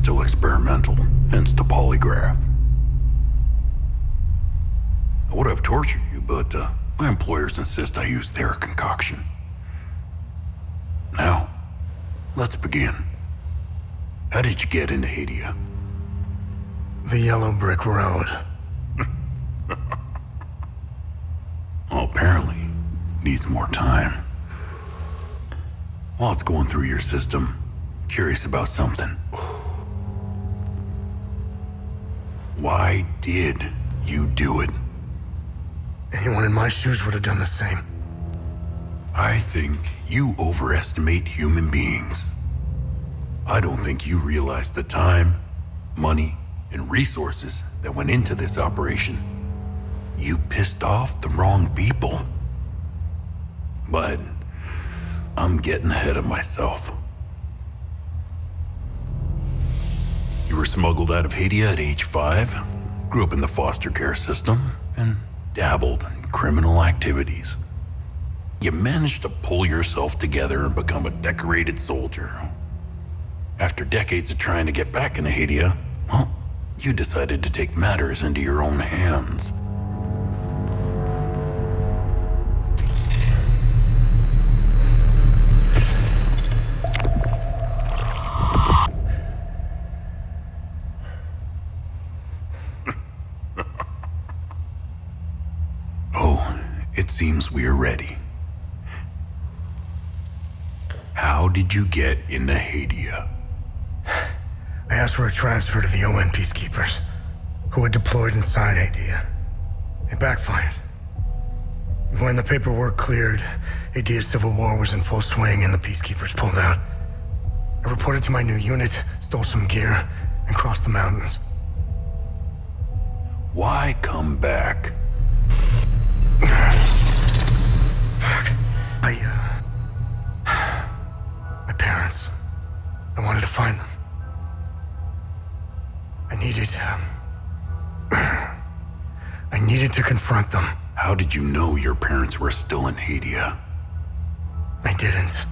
still experimental, hence the polygraph. I would have tortured you, but my employers insist I use their concoction. Now, let's begin. How did you get into Hadia? The yellow brick road. Well, apparently, needs more time. While it's going through your system, curious about something. Why did you do it? Anyone in my shoes would have done the same. I think you overestimate human beings. I don't think you realize the time, money, and resources that went into this operation. You pissed off the wrong people. But I'm getting ahead of myself. You were smuggled out of Hadia at age 5, grew up in the foster care system, and dabbled in criminal activities. You managed to pull yourself together and become a decorated soldier. After decades of trying to get back into Hadia, well, you decided to take matters into your own hands. Oh, it seems we are ready. How did you get into Hadia? I asked for a transfer to the UN peacekeepers, who had deployed inside Hadia. It backfired. When the paperwork cleared, Hadia's civil war was in full swing and the peacekeepers pulled out. I reported to my new unit, stole some gear, and crossed the mountains. Why come back? Fuck. My parents. I wanted to find them. I needed to confront them. How did you know your parents were still in Hadia? I didn't.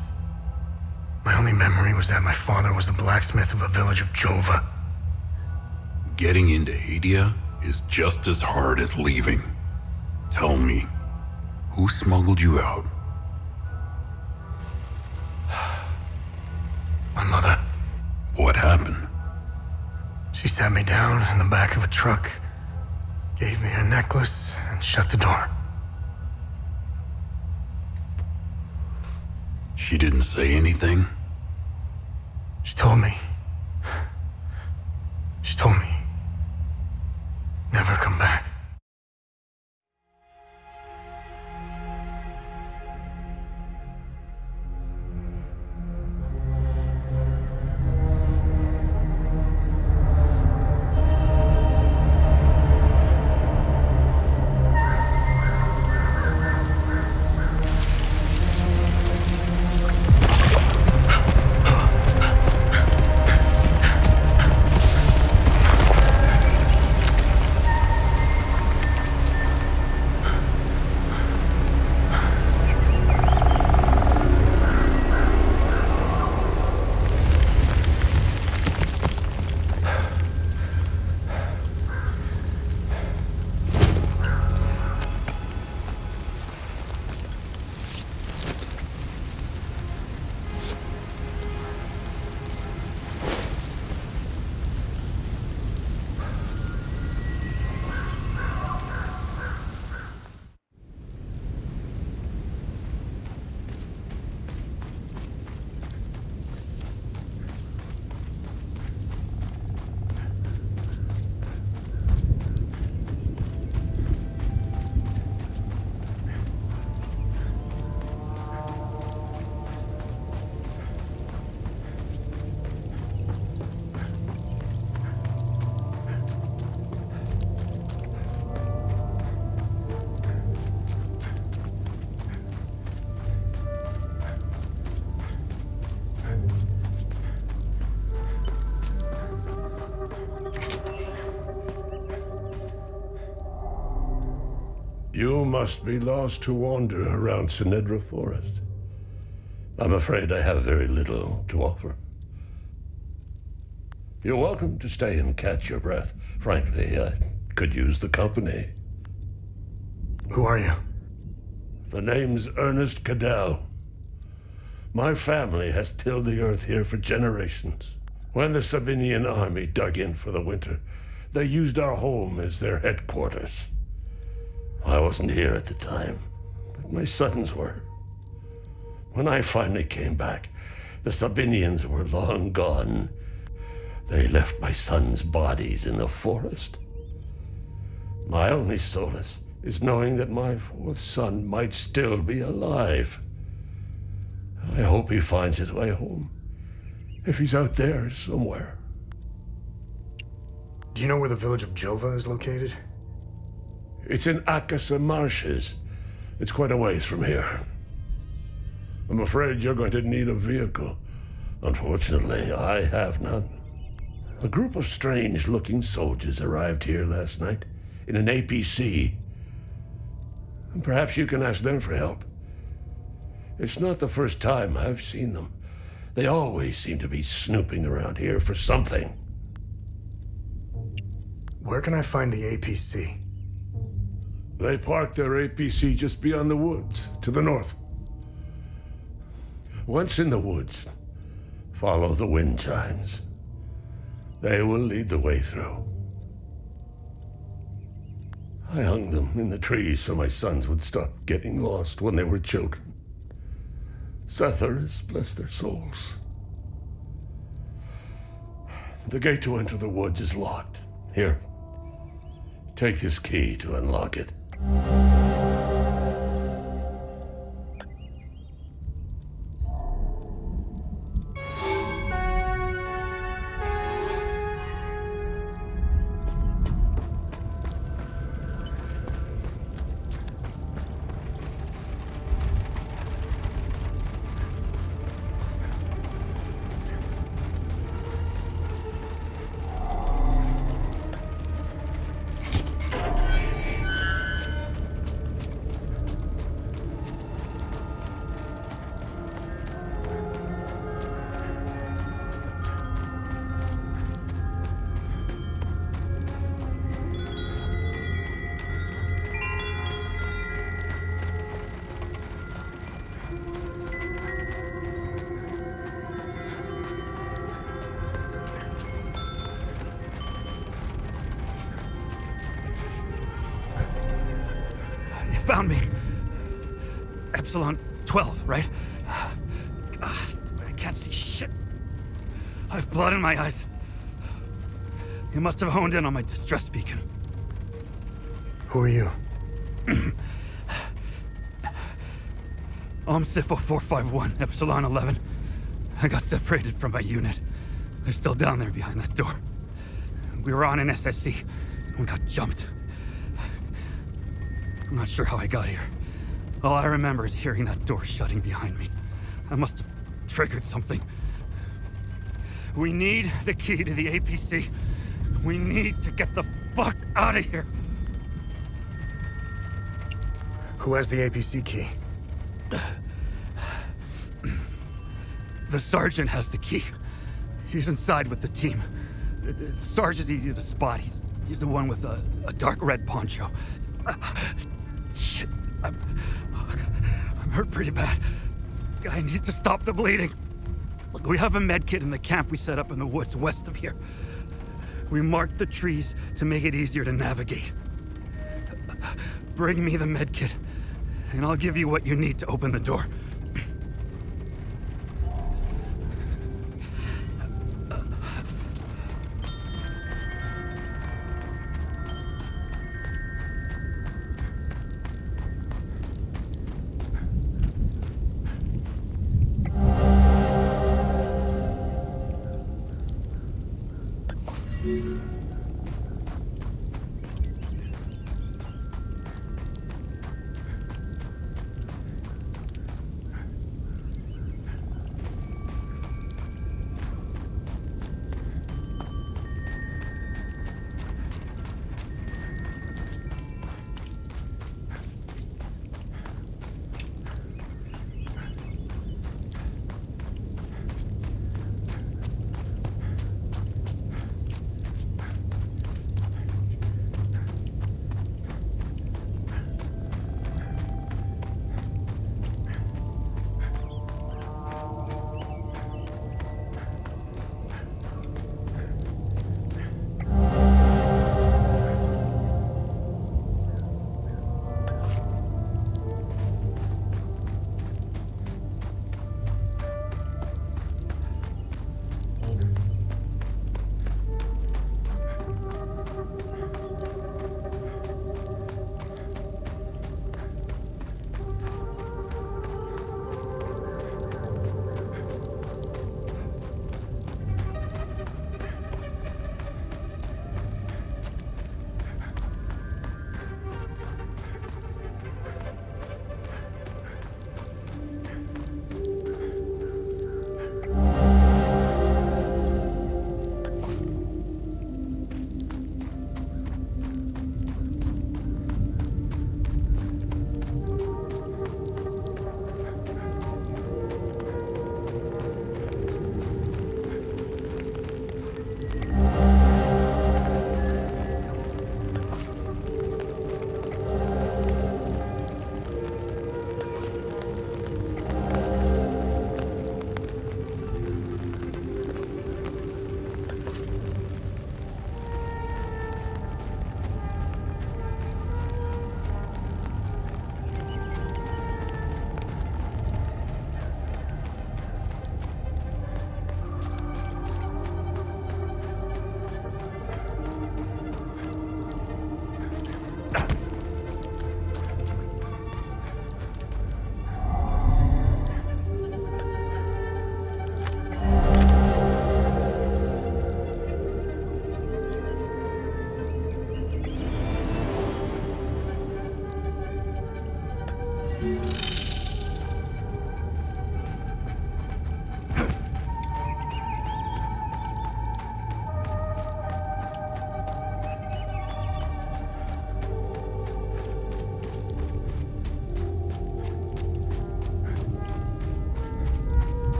My only memory was that my father was the blacksmith of a village of Jova. Getting into Hadia is just as hard as leaving. Tell me, who smuggled you out? My mother. What happened? She sat me down in the back of a truck, gave me a necklace, and shut the door. She didn't say anything? She told me. She told me. Never come back. You must be lost to wander around Sinedra Forest. I'm afraid I have very little to offer. You're welcome to stay and catch your breath. Frankly, I could use the company. Who are you? The name's Ernest Cadell. My family has tilled the earth here for generations. When the Sabinian army dug in for the winter, they used our home as their headquarters. I wasn't here at the time, but my sons were. When I finally came back, the Sabinians were long gone. They left my sons' bodies in the forest. My only solace is knowing that my fourth son might still be alive. I hope he finds his way home, if he's out there somewhere. Do you know where the village of Jova is located? It's in Akasa Marshes. It's quite a ways from here. I'm afraid you're going to need a vehicle. Unfortunately, I have none. A group of strange-looking soldiers arrived here last night in an APC. And perhaps you can ask them for help. It's not the first time I've seen them. They always seem to be snooping around here for something. Where can I find the APC? They parked their APC just beyond the woods, to the north. Once in the woods, follow the wind chimes. They will lead the way through. I hung them in the trees so my sons would stop getting lost when they were children. Setharus, bless their souls. The gate to enter the woods is locked. Here, take this key to unlock it. Found me. Epsilon 12, right? I can't see shit. I have blood in my eyes. You must have honed in on my distress beacon. Who are you? I'm Sifo 451, Epsilon 11. I got separated from my unit. They're still down there behind that door. We were on an SSC. We got jumped. I'm not sure how I got here. All I remember is hearing that door shutting behind me. I must have triggered something. We need the key to the APC. We need to get the fuck out of here. Who has the APC key? The sergeant has the key. He's inside with the team. The sergeant's easy to spot. He's the one with a dark red poncho. Shit, I'm hurt pretty bad. I need to stop the bleeding. Look, we have a med kit in the camp we set up in the woods west of here. We marked the trees to make it easier to navigate. Bring me the med kit, and I'll give you what you need to open the door.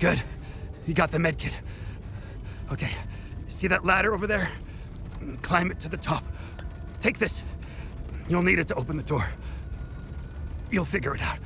Good. You got the medkit. Okay. See that ladder over there? Climb it to the top. Take this. You'll need it to open the door. You'll figure it out.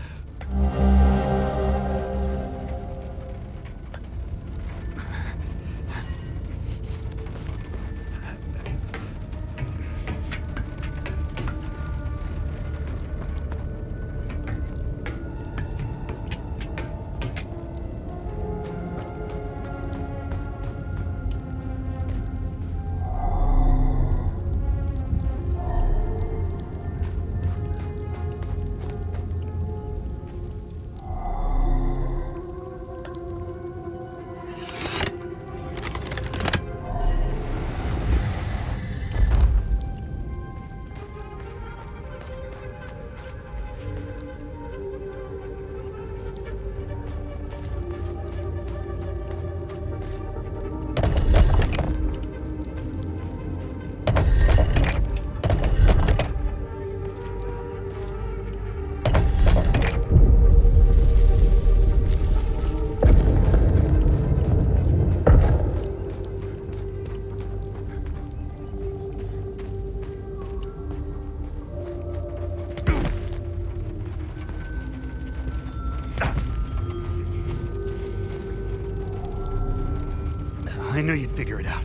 I knew you'd figure it out.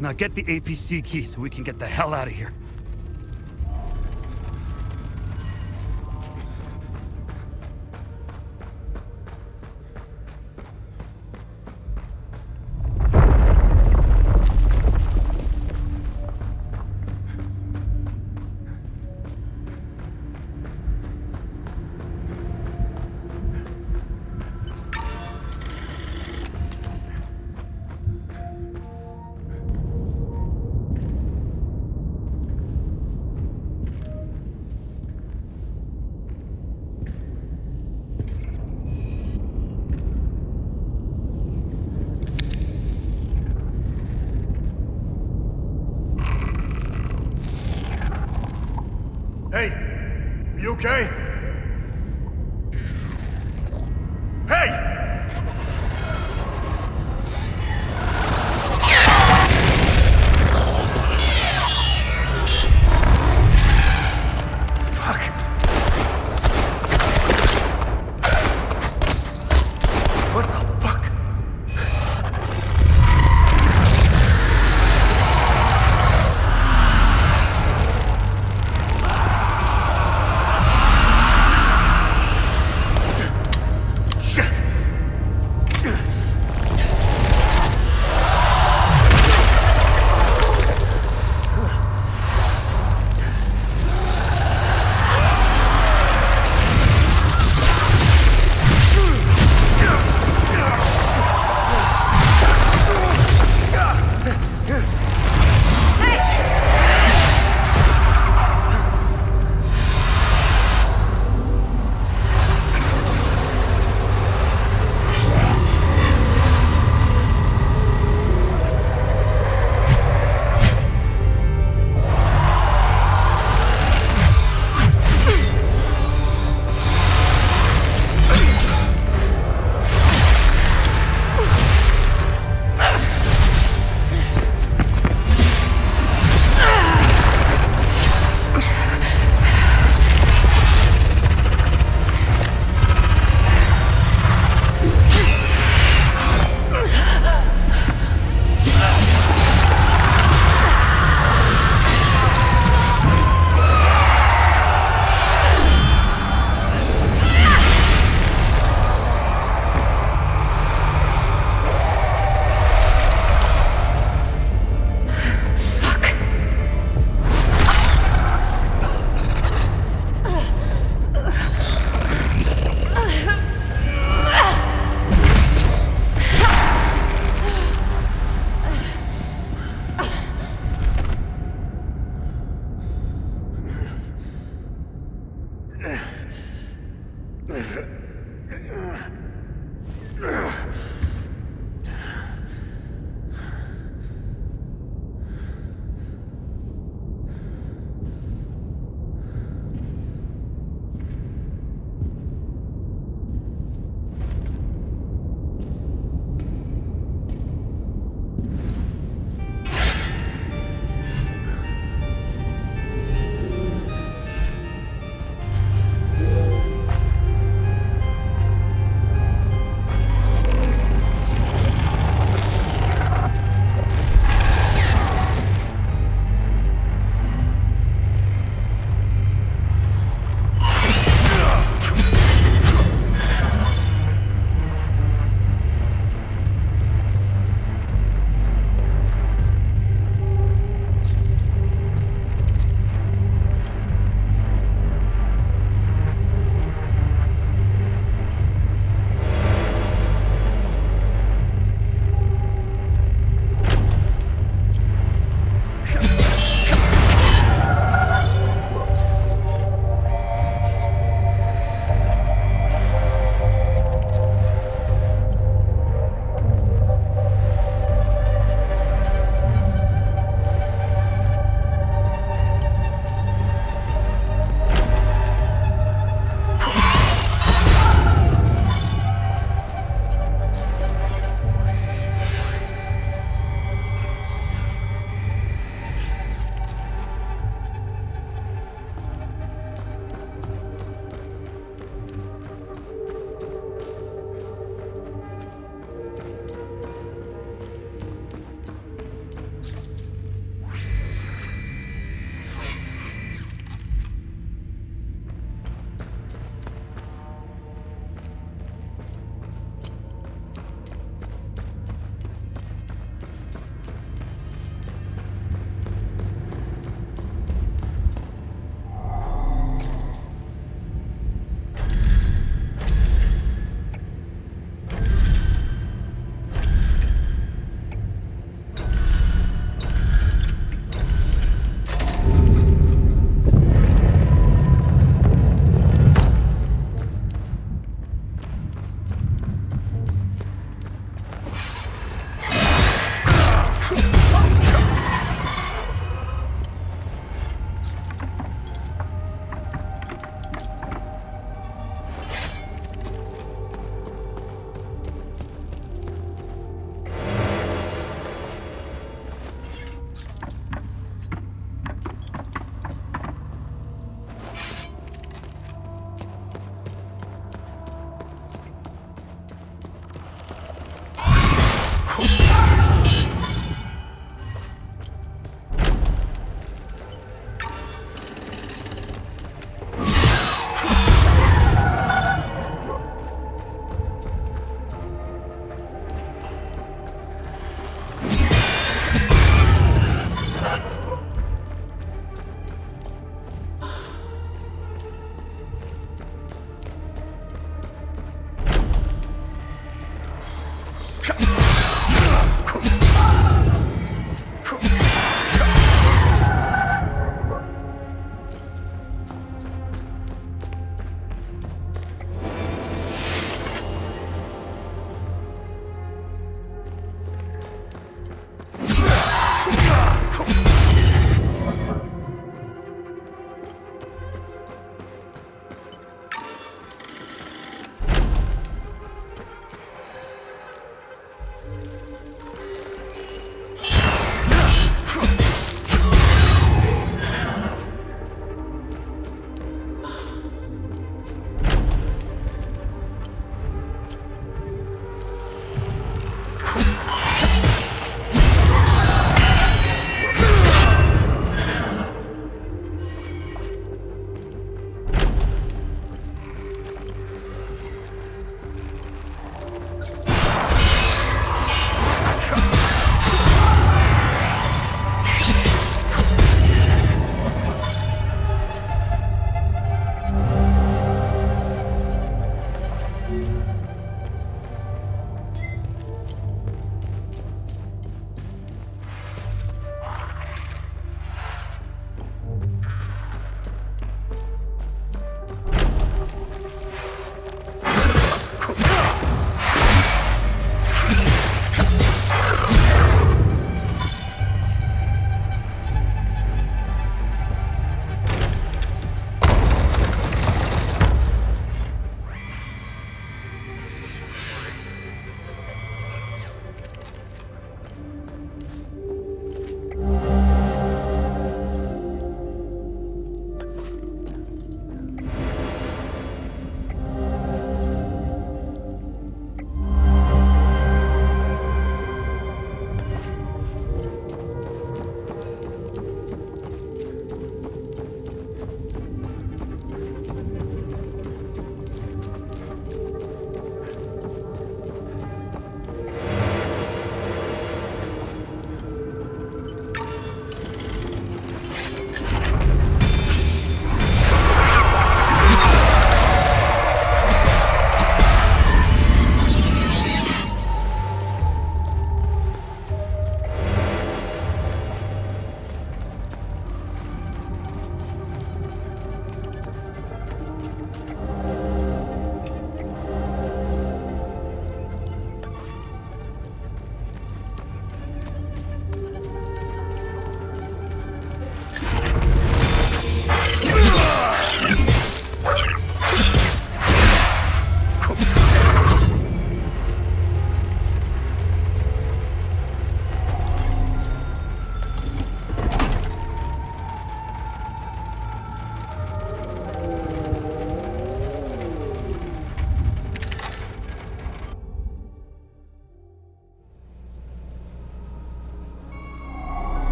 Now get the APC key so we can get the hell out of here. Hey, are you okay? Hey! What the fuck? Shit!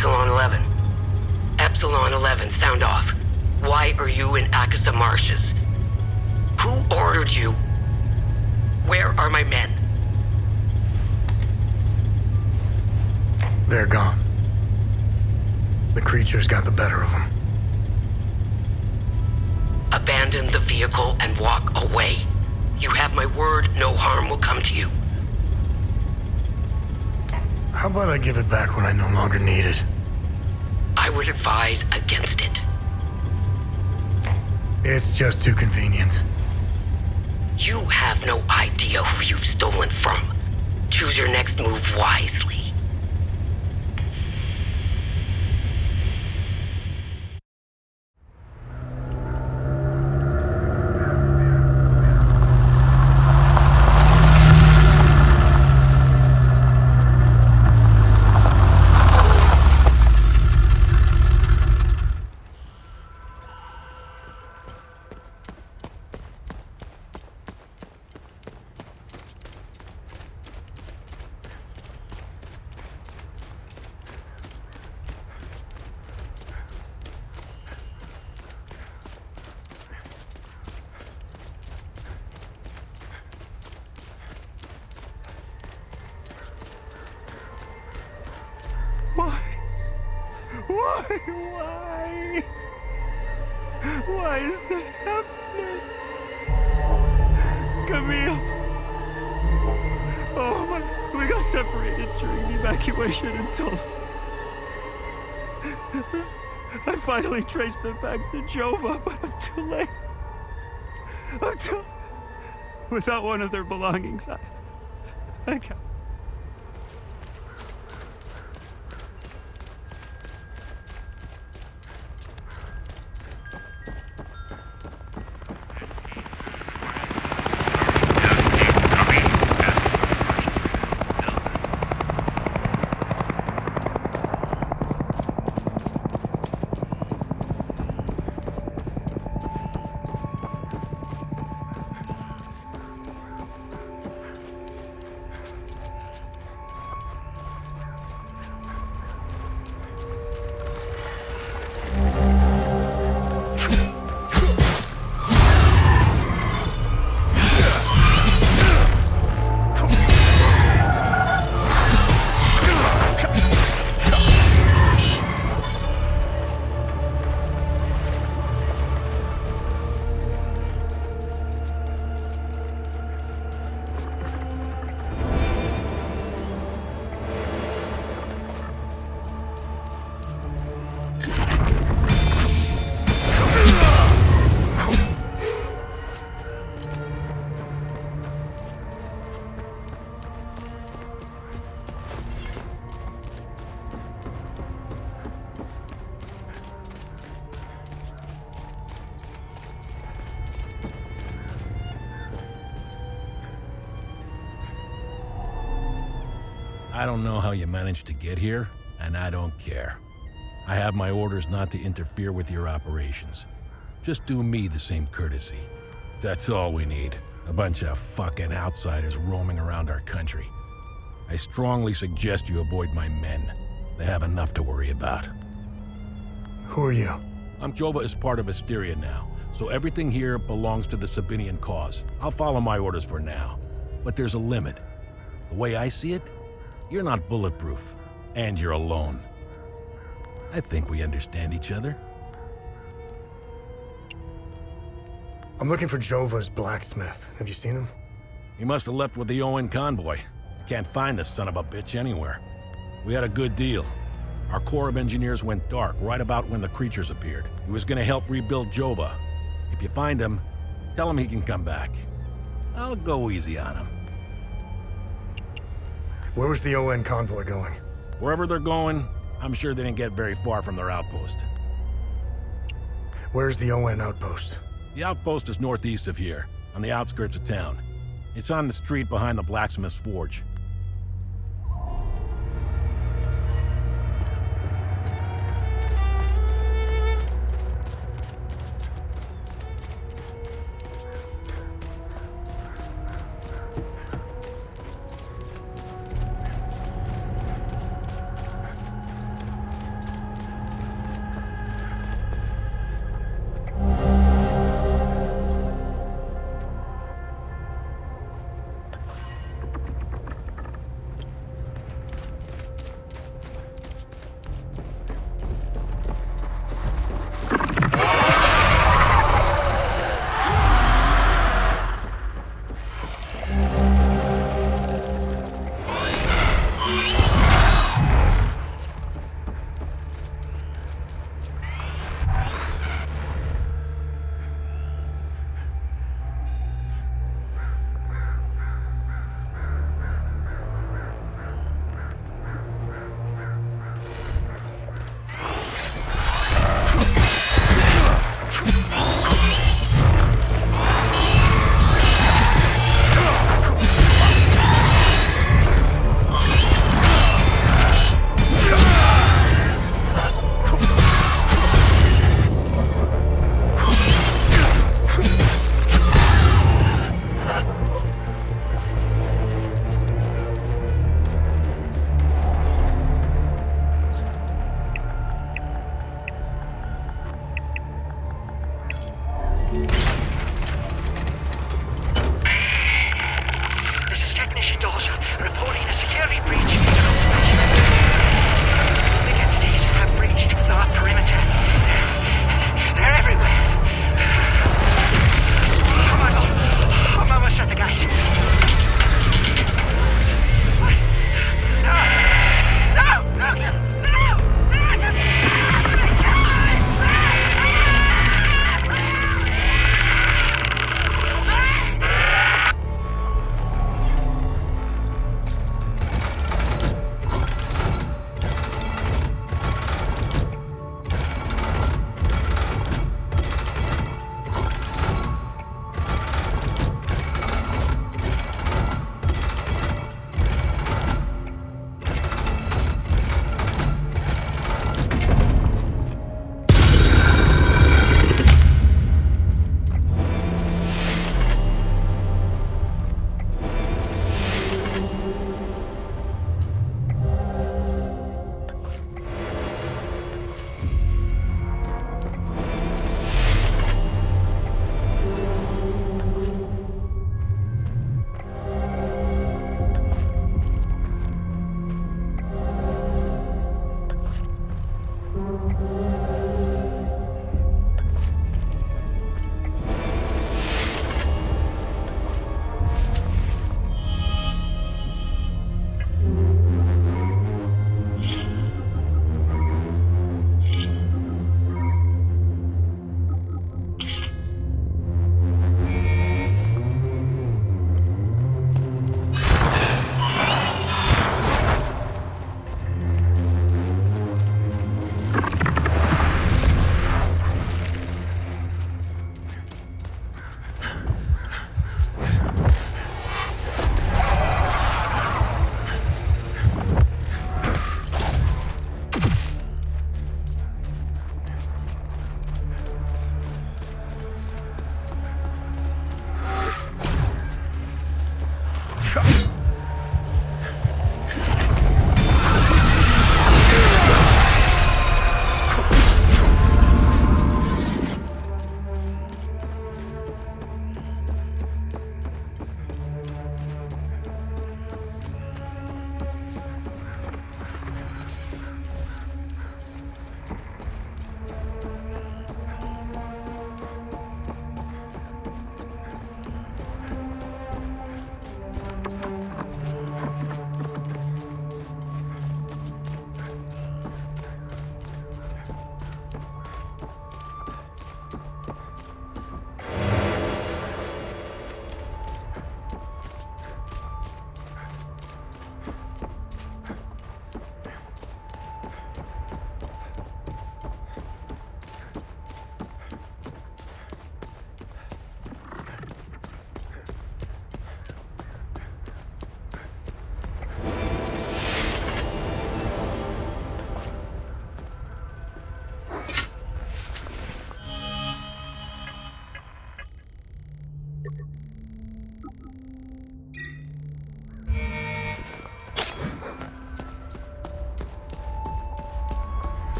Epsilon 11. Epsilon 11, sound off. Why are you in Akasa Marshes? Who ordered you? Where are my men? They're gone. The creatures got the better of them. Abandon the vehicle and walk away. You have my word, no harm will come to you. How about I give it back when I no longer need it? I would advise against it. It's just too convenient. You have no idea who you've stolen from. Choose your next move wisely. Why is this happening? Camille! Oh, we got separated during the evacuation in Tulsa. I finally traced them back to Jova, but I'm too late. Without one of their belongings, I can't. I don't know how you managed to get here, and I don't care. I have my orders not to interfere with your operations. Just do me the same courtesy. That's all we need. A bunch of fucking outsiders roaming around our country. I strongly suggest you avoid my men. They have enough to worry about. Who are you? Jova is part of Asteria now, so everything here belongs to the Sabinian cause. I'll follow my orders for now. But there's a limit. The way I see it, you're not bulletproof, and you're alone. I think we understand each other. I'm looking for Jova's blacksmith. Have you seen him? He must have left with the ON convoy. Can't find the son of a bitch anywhere. We had a good deal. Our Corps of Engineers went dark right about when the creatures appeared. He was gonna help rebuild Jova. If you find him, tell him he can come back. I'll go easy on him. Where was the ON convoy going? Wherever they're going, I'm sure they didn't get very far from their outpost. Where's the ON outpost? The outpost is northeast of here, on the outskirts of town. It's on the street behind the blacksmith's forge.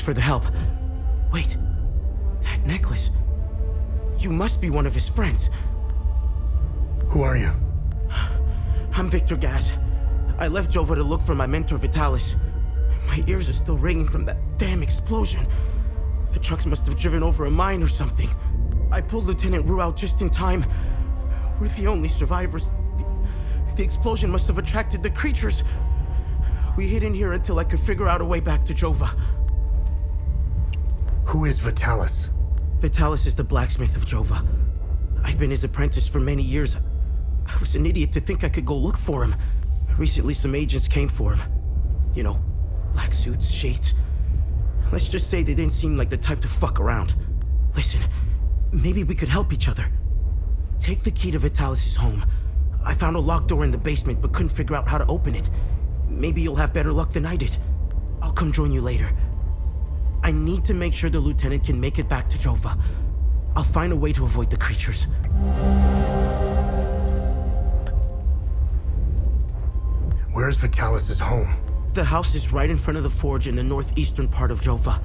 for the help. Wait, that necklace. You must be one of his friends. Who are you? I'm Victor Gaz. I left Jova to look for my mentor Vitalis. My ears are still ringing from that damn explosion. The trucks must have driven over a mine or something. I pulled Lieutenant Rue out just in time. We're the only survivors. The explosion must have attracted the creatures. We hid in here until I could figure out a way back to Jova. Who is Vitalis? Vitalis is the blacksmith of Jova. I've been his apprentice for many years. I was an idiot to think I could go look for him. Recently, some agents came for him. You know, black suits, shades. Let's just say they didn't seem like the type to fuck around. Listen, maybe we could help each other. Take the key to Vitalis' home. I found a locked door in the basement, but couldn't figure out how to open it. Maybe you'll have better luck than I did. I'll come join you later. I need to make sure the lieutenant can make it back to Jova. I'll find a way to avoid the creatures. Where's Vitalis' home? The house is right in front of the forge in the northeastern part of Jova.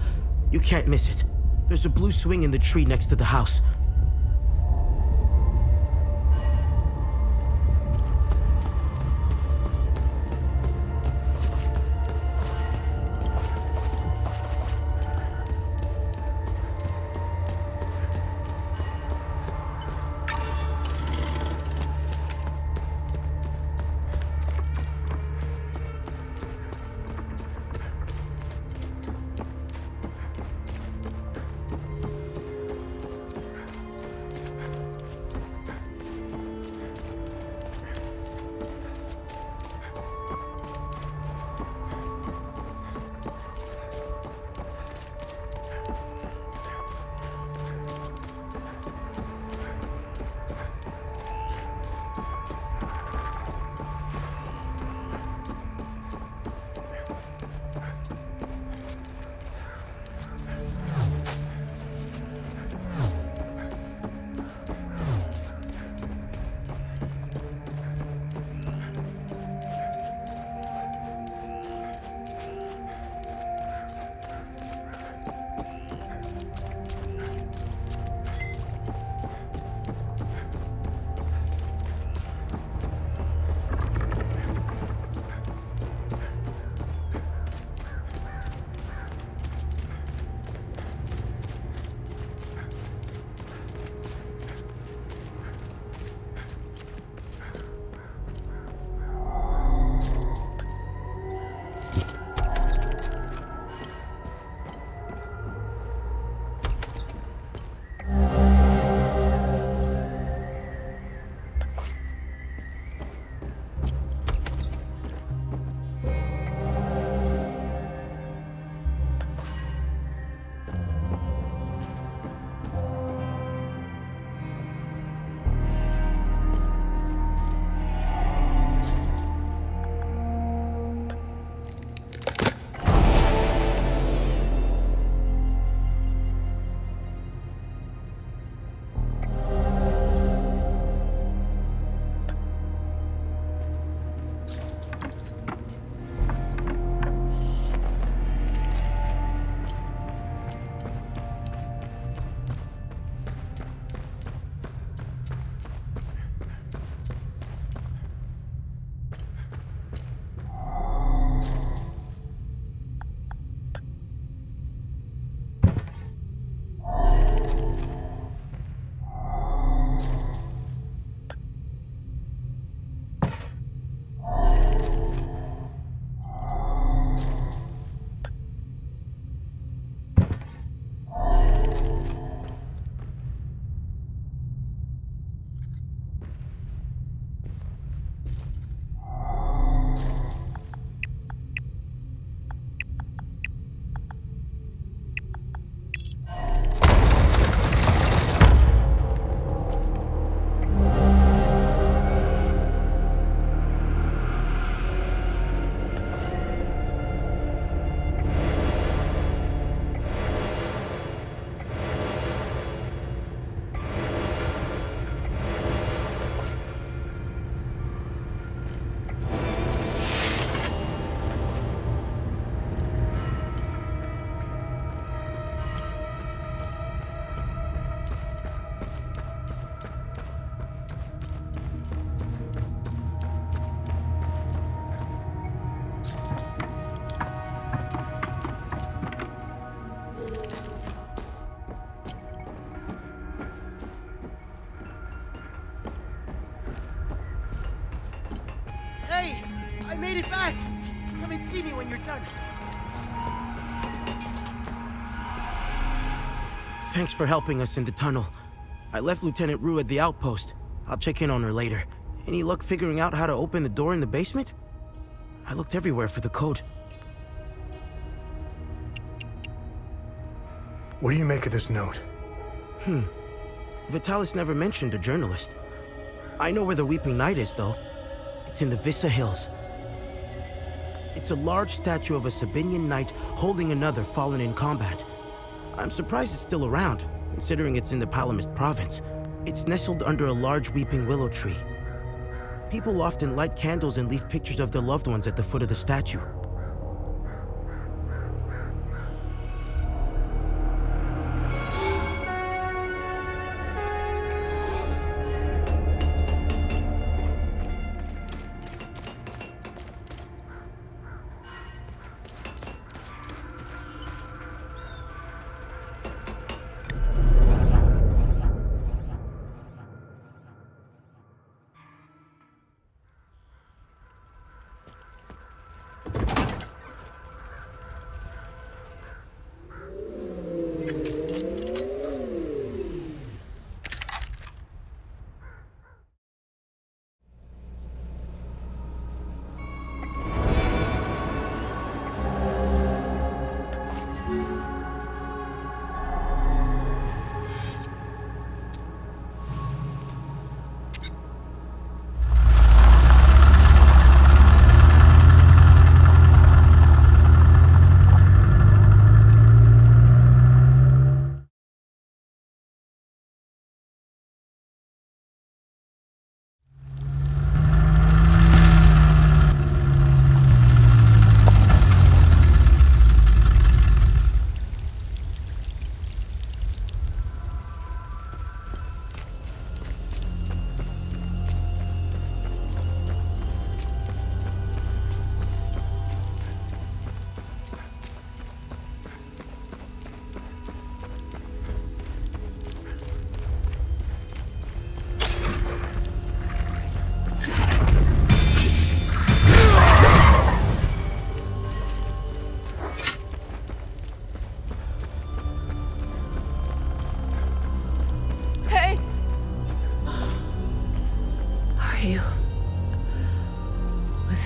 You can't miss it. There's a blue swing in the tree next to the house. made it back! Come and see me when you're done. Thanks for helping us in the tunnel. I left Lieutenant Rue at the outpost. I'll check in on her later. Any luck figuring out how to open the door in the basement? I looked everywhere for the code. What do you make of this note? Vitalis never mentioned a journalist. I know where the Weeping Knight is, though. It's in the Vissa Hills. It's a large statue of a Sabinian knight holding another fallen in combat. I'm surprised it's still around, considering it's in the Palamist province. It's nestled under a large weeping willow tree. People often light candles and leave pictures of their loved ones at the foot of the statue.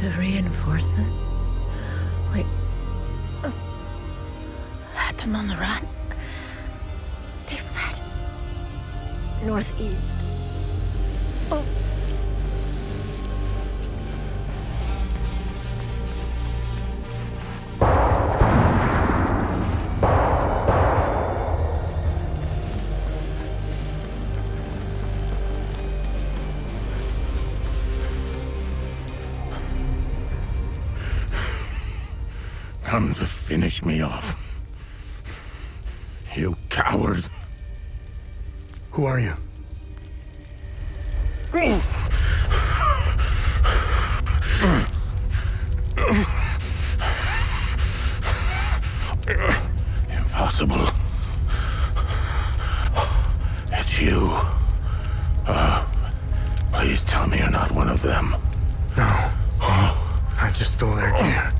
The reinforcements? Wait. Had them on the run. They fled. Northeast. Oh. Come to finish me off. You coward. Who are you? Impossible. It's you. Please tell me you're not one of them. No. I just stole their gear.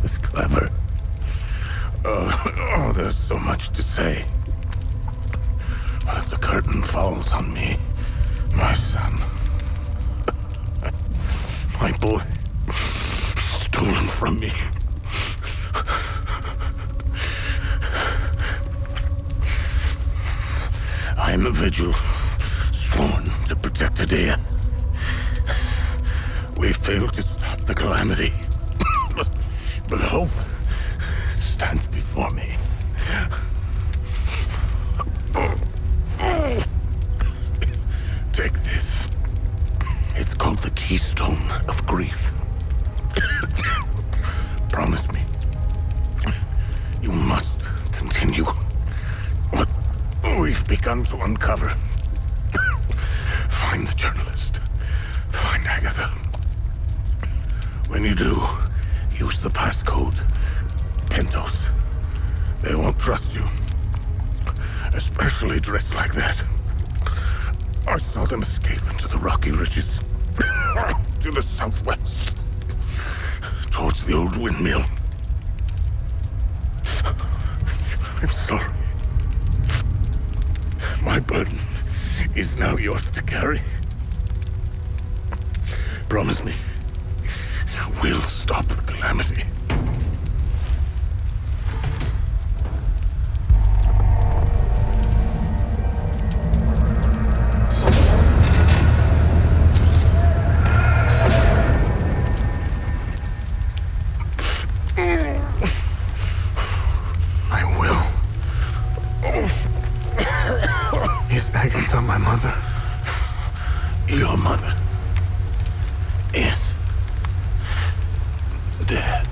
It's clever. There's so much to say. But the curtain falls on me, my son. My boy, stolen from me. I am a vigil, sworn to protect Adea. We failed to stop the calamity. But hope stands before me. Take this. It's called the Keystone of Grief. Promise me. You must continue what we've begun to uncover. Find the journalist. Find Agatha. When you do, use the passcode. Pentos. They won't trust you. Especially dressed like that. I saw them escape into the rocky ridges. to the southwest, towards the old windmill. I'm sorry. My burden is now yours to carry. Promise me, we'll stop the calamity. My mother. Your mother is dead.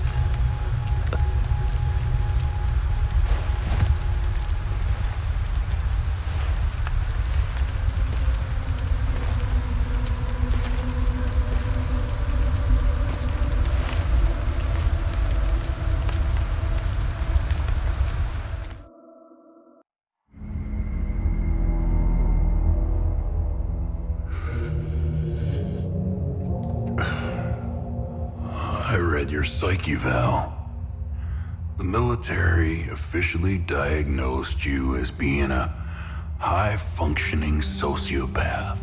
I read your psyche eval. The military officially diagnosed you as being a high-functioning sociopath.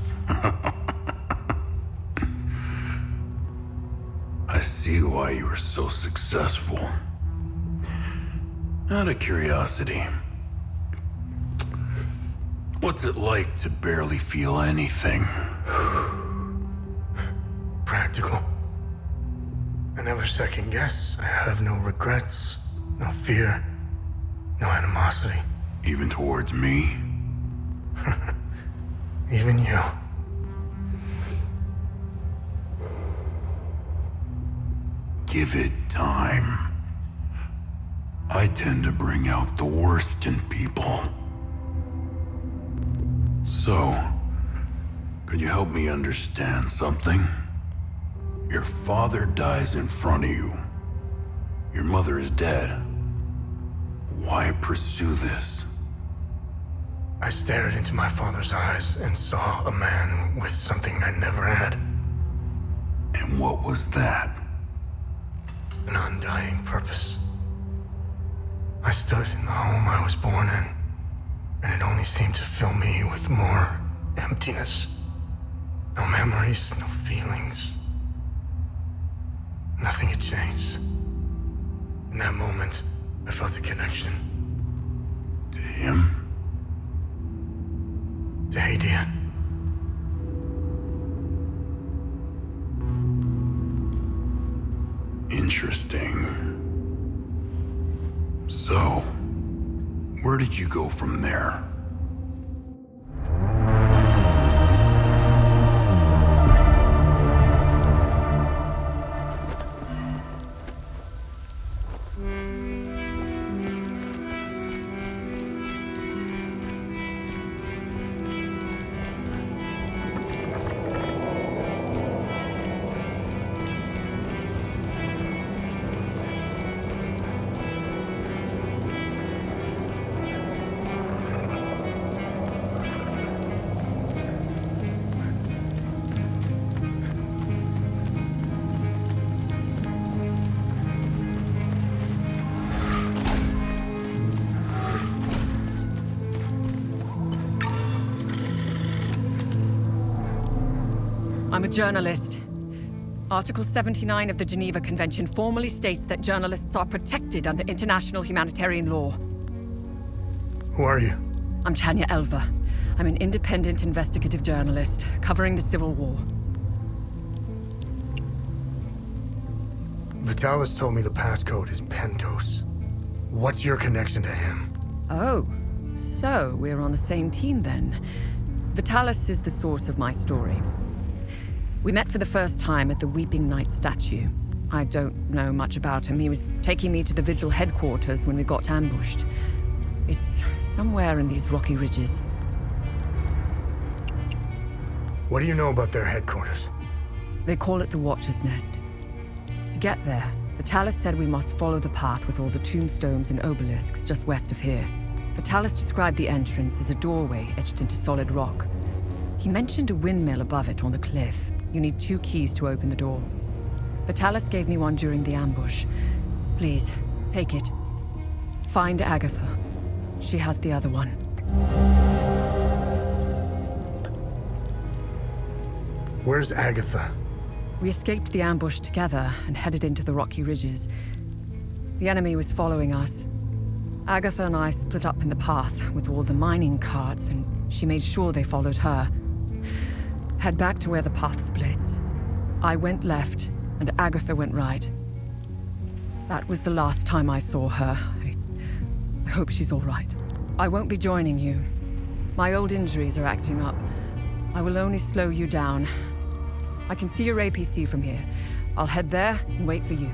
I see why you were so successful. Out of curiosity, what's it like to barely feel anything? Practical. I never second guess. I have no regrets, no fear, no animosity. Even towards me? Even you. Give it time. I tend to bring out the worst in people. So, could you help me understand something? Your father dies in front of you. Your mother is dead. Why pursue this? I stared into my father's eyes and saw a man with something I never had. And what was that? An undying purpose. I stood in the home I was born in, and it only seemed to fill me with more emptiness. No memories, no feelings. Nothing had changed. In that moment, I felt a connection. To him? To Hadia. Interesting. So, where did you go from there? I'm a journalist. Article 79 of the Geneva Convention formally states that journalists are protected under international humanitarian law. Who are you? I'm Tanya Elva. I'm an independent investigative journalist covering the Civil War. Vitalis told me the passcode is Pentos. What's your connection to him? Oh, so we're on the same team then. Vitalis is the source of my story. We met for the first time at the Weeping Knight statue. I don't know much about him. He was taking me to the Vigil headquarters when we got ambushed. It's somewhere in these rocky ridges. What do you know about their headquarters? They call it the Watcher's Nest. To get there, Vitalis said we must follow the path with all the tombstones and obelisks just west of here. Vitalis described the entrance as a doorway etched into solid rock. He mentioned a windmill above it on the cliff. You need 2 keys to open the door. Vitalis gave me one during the ambush. Please, take it. Find Agatha. She has the other one. Where's Agatha? We escaped the ambush together and headed into the rocky ridges. The enemy was following us. Agatha and I split up in the path with all the mining carts, and she made sure they followed her. Head back to where the path splits. I went left, and Agatha went right. That was the last time I saw her. I hope she's all right. I won't be joining you. My old injuries are acting up. I will only slow you down. I can see your APC from here. I'll head there and wait for you.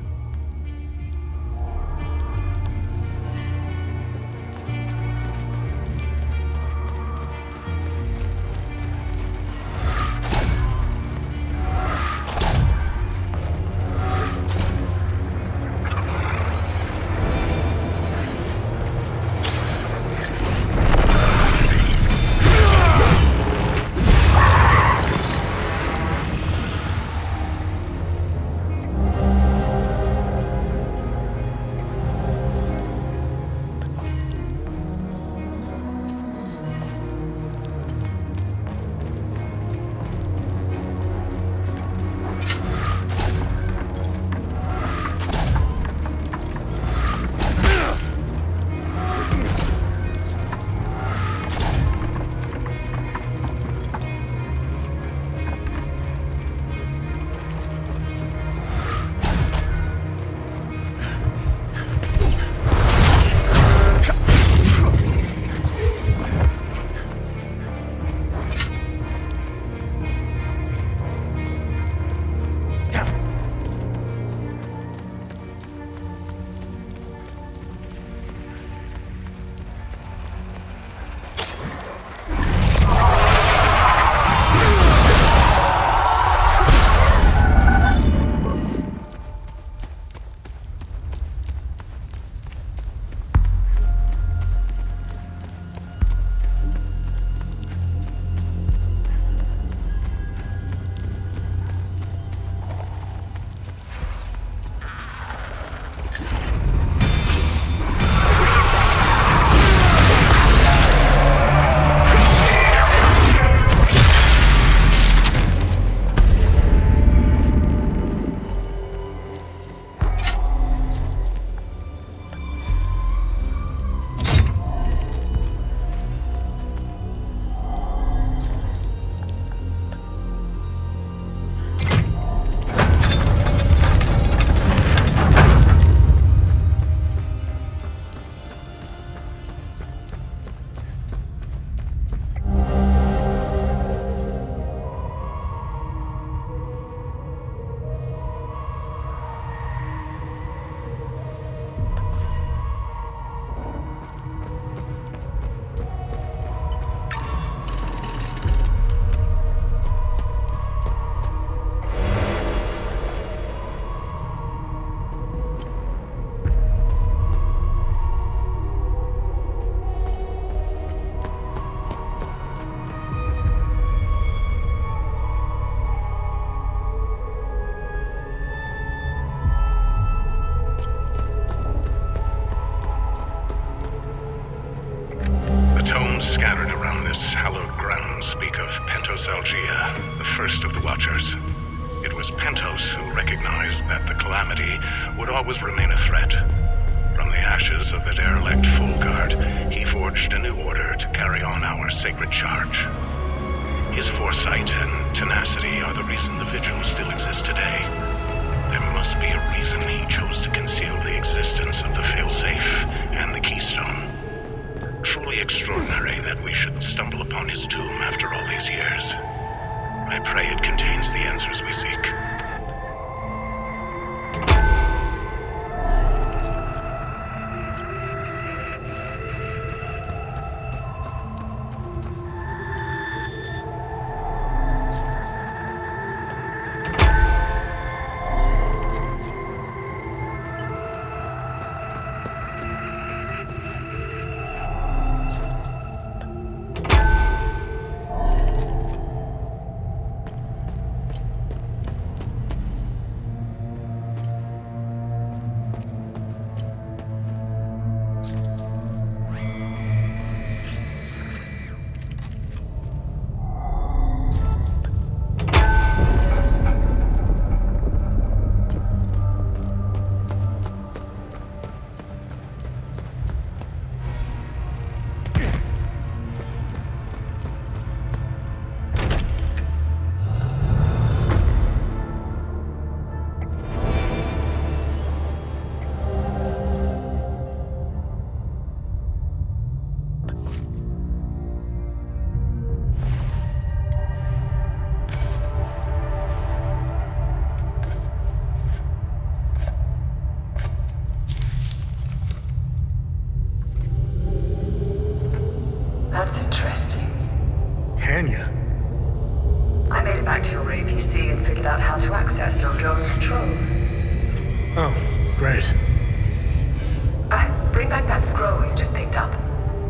Scattered around this hallowed ground speak of Pentos, the first of the Watchers. It was Pentos who recognized that the Calamity would always remain a threat. From the ashes of the derelict Full Guard, he forged a new order to carry on our sacred charge. His foresight and tenacity are the reason the Vigil still exists today. There must be a reason he chose to conceal the existence of the Failsafe and the Keystone. Truly extraordinary that we should stumble upon his tomb after all these years. I pray it contains the answers we seek. Can you? I made it back to your APC and figured out how to access your drone's controls. Oh, great. Bring back that scroll you just picked up.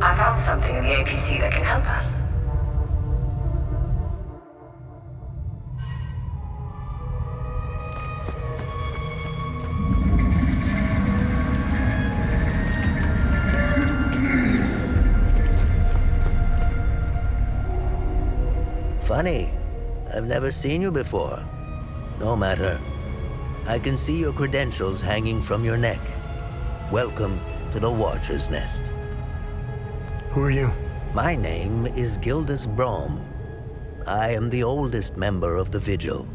I found something in the APC that can help us. Funny. I've never seen you before. No matter. I can see your credentials hanging from your neck. Welcome to the Watcher's Nest. Who are you? My name is Gildas Brom. I am the oldest member of the Vigil.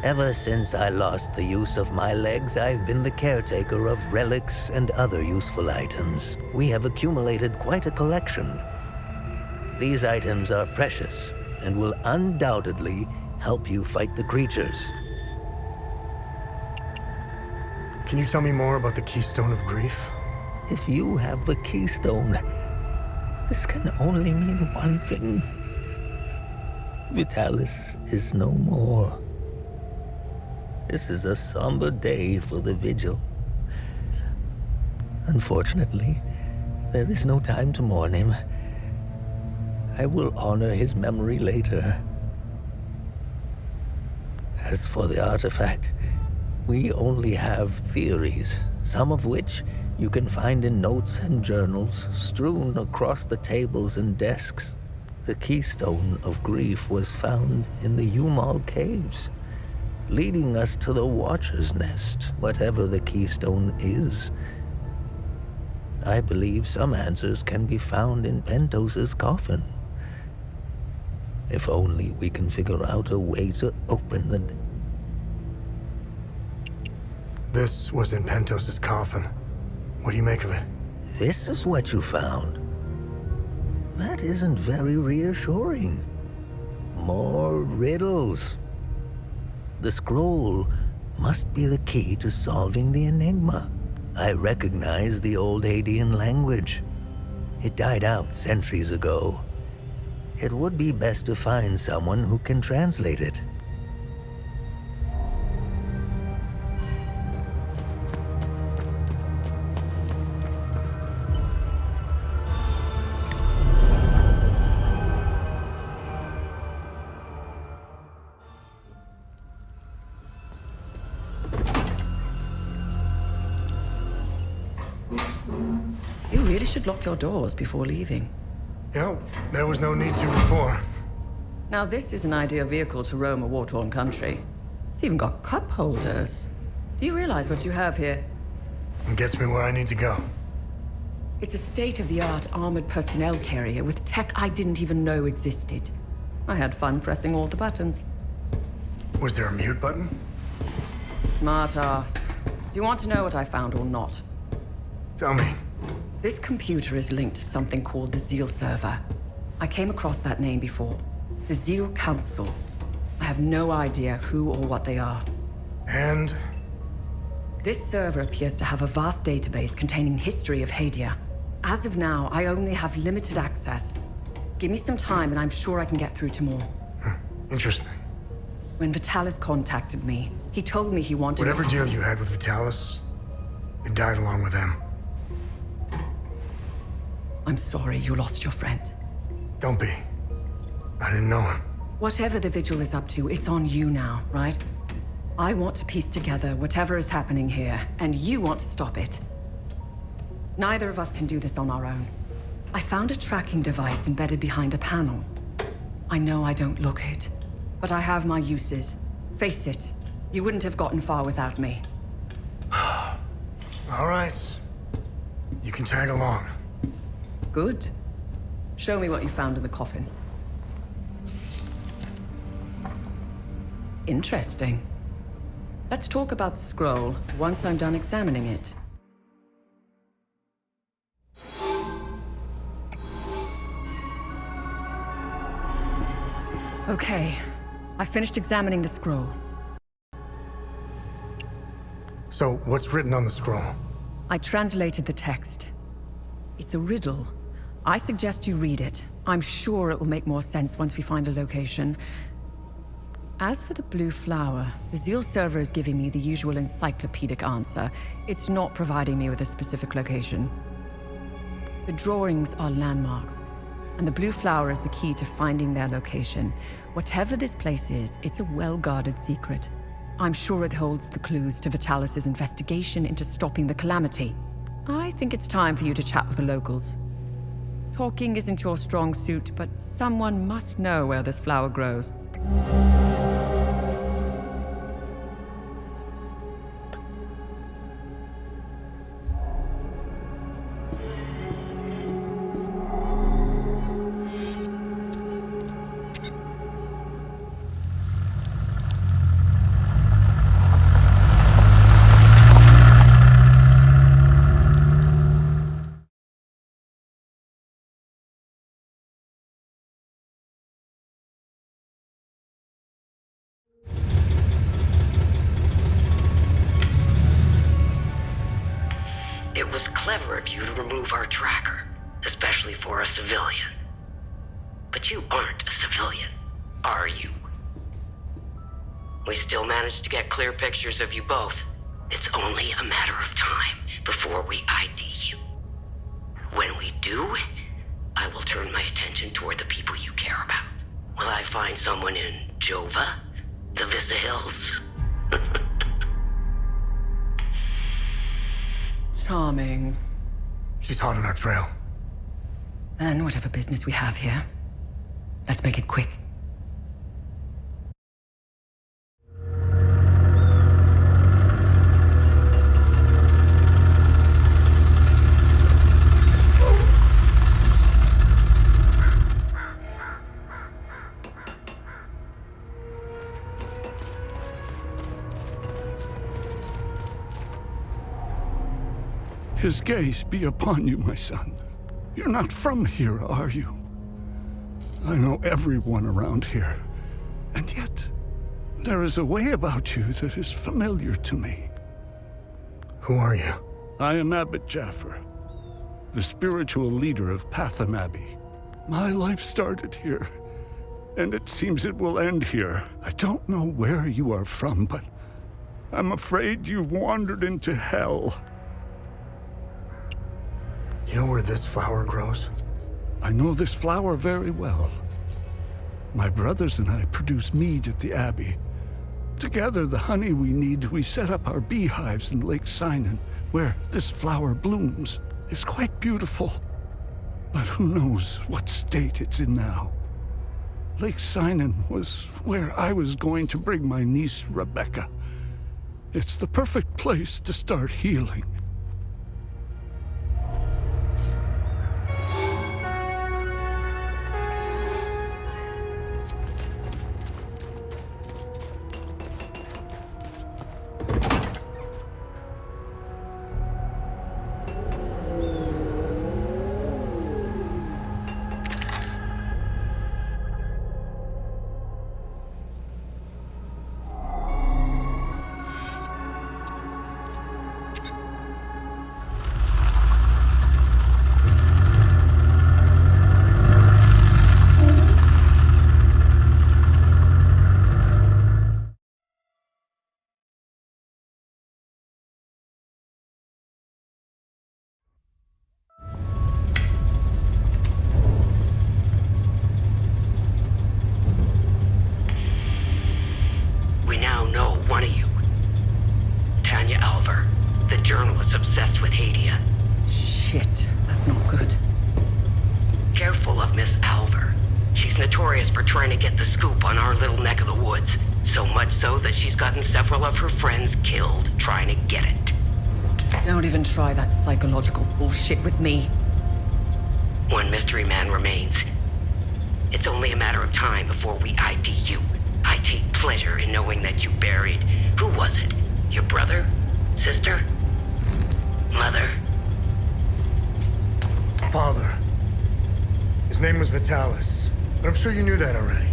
Ever since I lost the use of my legs, I've been the caretaker of relics and other useful items. We have accumulated quite a collection. These items are precious and will undoubtedly help you fight the creatures. Can you tell me more about the Keystone of Grief? If you have the Keystone, this can only mean one thing. Vitalis is no more. This is a somber day for the Vigil. Unfortunately, there is no time to mourn him. I will honor his memory later. As for the artifact, we only have theories, some of which you can find in notes and journals strewn across the tables and desks. The Keystone of Grief was found in the Umal Caves, leading us to the Watcher's Nest, whatever the Keystone is. I believe some answers can be found in Pentos's coffin. If only we can figure out a way to open the... This was in Pentos's coffin. What do you make of it? This is what you found. That isn't very reassuring. More riddles. The scroll must be the key to solving the enigma. I recognize the old Hadean language. It died out centuries ago. It would be best to find someone who can translate it. You really should lock your doors before leaving. There was no need to before. Now this is an ideal vehicle to roam a war-torn country. It's even got cup holders. Do you realize what you have here? It gets me where I need to go. It's a state-of-the-art armored personnel carrier with tech I didn't even know existed. I had fun pressing all the buttons. Was there a mute button? Smart ass. Do you want to know what I found or not? Tell me. This computer is linked to something called the Zeal server. I came across that name before. The Zeal Council. I have no idea who or what they are. And? This server appears to have a vast database containing history of Hadia. As of now, I only have limited access. Give me some time and I'm sure I can get through to more. Interesting. When Vitalis contacted me, he told me he wanted... Whatever deal you had with Vitalis, it died along with them. I'm sorry you lost your friend. Don't be. I didn't know him. Whatever the Vigil is up to, it's on you now, right? I want to piece together whatever is happening here, and you want to stop it. Neither of us can do this on our own. I found a tracking device embedded behind a panel. I know I don't look it, but I have my uses. Face it, you wouldn't have gotten far without me. All right. You can tag along. Good. Show me what you found in the coffin. Interesting. Let's talk about the scroll once I'm done examining it. Okay, I finished examining the scroll. So, what's written on the scroll? I translated the text. It's a riddle. I suggest you read it. I'm sure it will make more sense once we find a location. As for the blue flower, the Zeal server is giving me the usual encyclopedic answer. It's not providing me with a specific location. The drawings are landmarks, and the blue flower is the key to finding their location. Whatever this place is, it's a well-guarded secret. I'm sure it holds the clues to Vitalis' investigation into stopping the calamity. I think it's time for you to chat with the locals. Talking isn't your strong suit, but someone must know where this flower grows. It was clever of you to remove our tracker, especially for a civilian. But you aren't a civilian, are you? We still managed to get clear pictures of you both. It's only a matter of time before we ID you. When we do, I will turn my attention toward the people you care about. Will I find someone in Jova? The Vista Hills? Charming. She's hot on our trail. Then whatever business we have here, let's make it quick. His gaze be upon you, my son. You're not from here, are you? I know everyone around here, and yet there is a way about you that is familiar to me. Who are you? I am Abbot Jaffer, the spiritual leader of Patham Abbey. My life started here, and it seems it will end here. I don't know where you are from, but I'm afraid you've wandered into hell. You know where this flower grows? I know this flower very well. My brothers and I produce mead at the Abbey. Together, the honey we need, we set up our beehives in Lake Sinan, where this flower blooms. It's quite beautiful, but who knows what state it's in now. Lake Sinan was where I was going to bring my niece, Rebecca. It's the perfect place to start healing. Obsessed with Hadia. Shit, that's not good. Careful of Miss Alver. She's notorious for trying to get the scoop on our little neck of the woods. So much so that she's gotten several of her friends killed trying to get it. Don't even try that psychological bullshit with me. One mystery man remains. It's only a matter of time before we ID you. I take pleasure in knowing that you buried... Who was it? Your brother? Sister? Mother? Father. His name was Vitalis, but I'm sure you knew that already.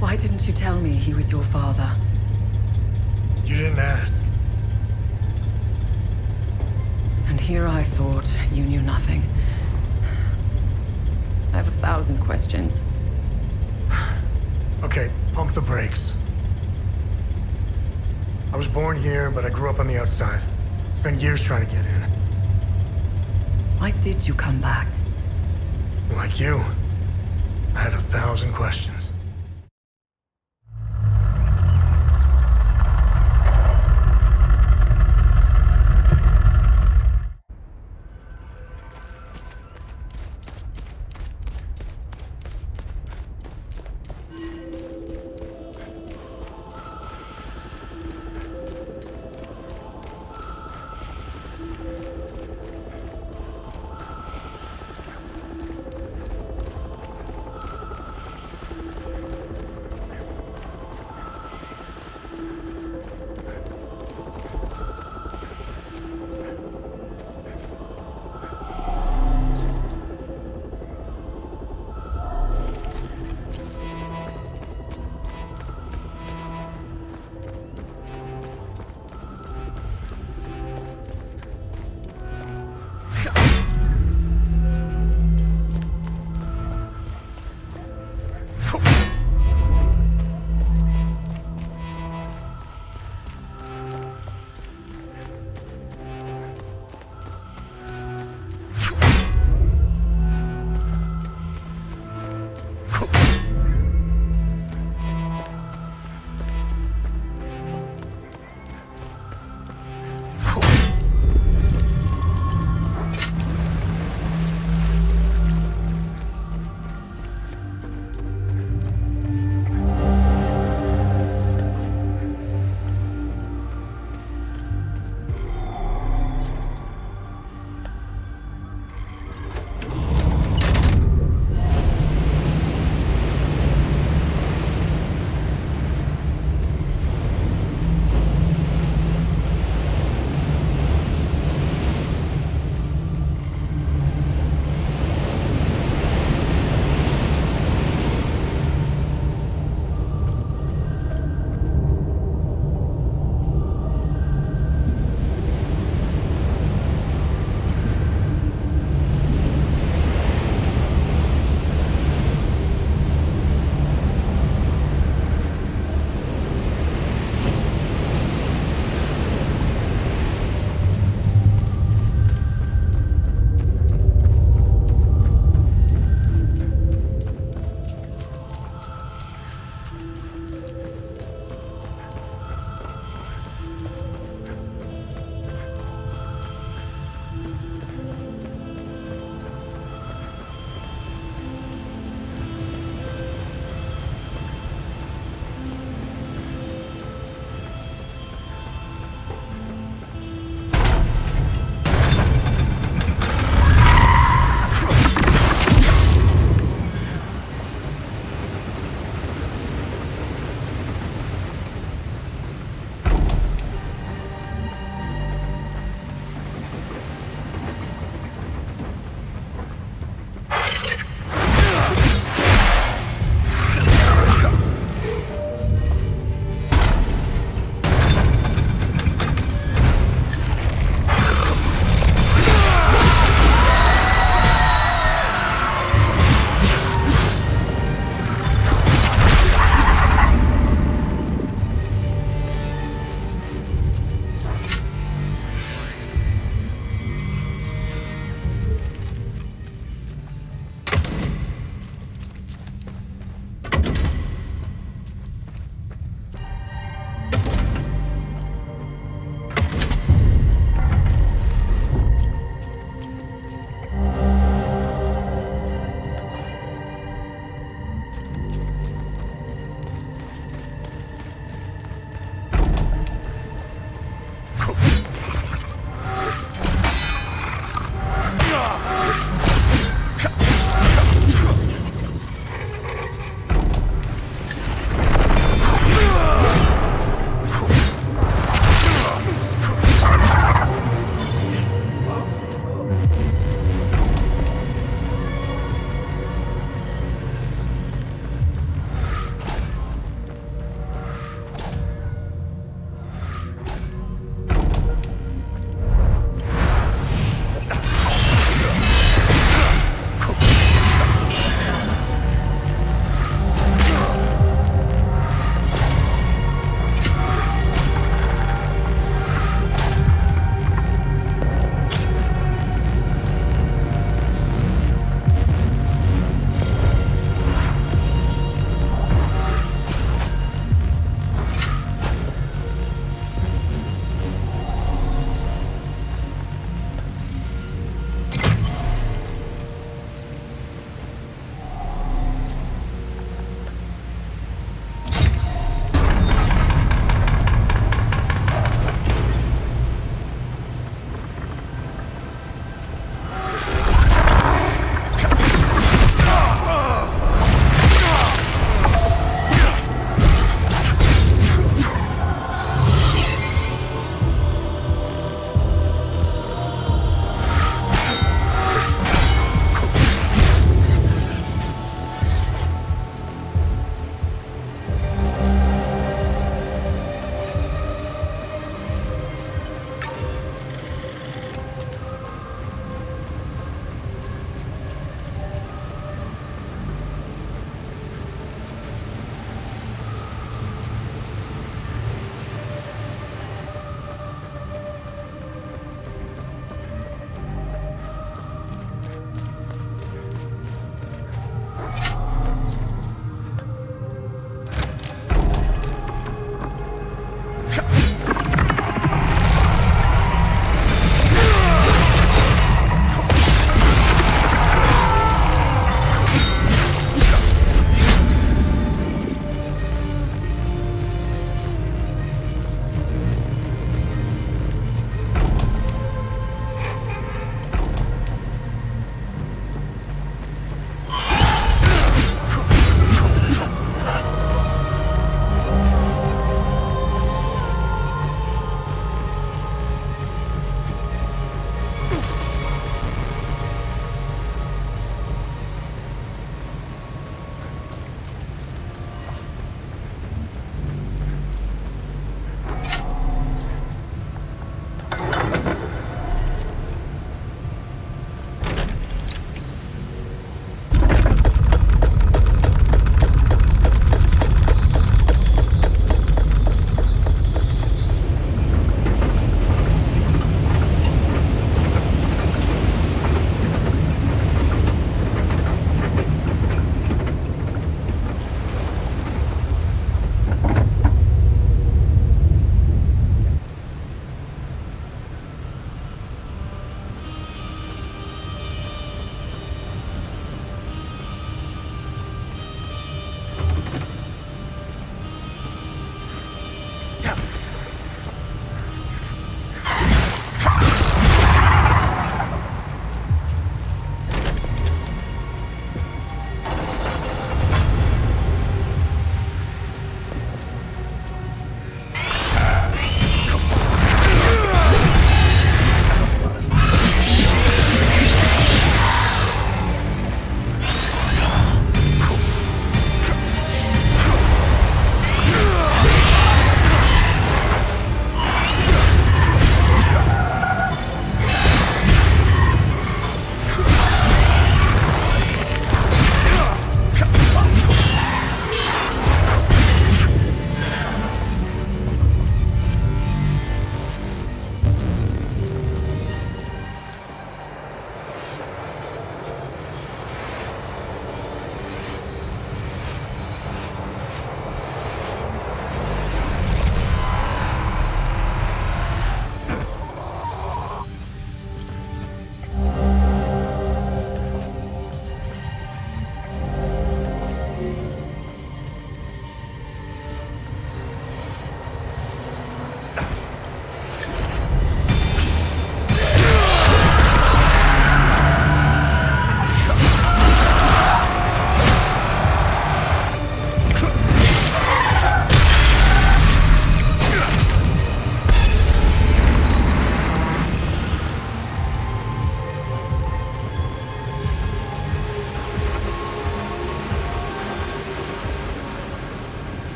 Why didn't you tell me he was your father? You didn't ask. here I thought you knew nothing. I have 1,000 questions. Okay, pump the brakes. I was born here, but I grew up on the outside. Spent years trying to get in. Why did you come back? Like you, I had 1,000 questions.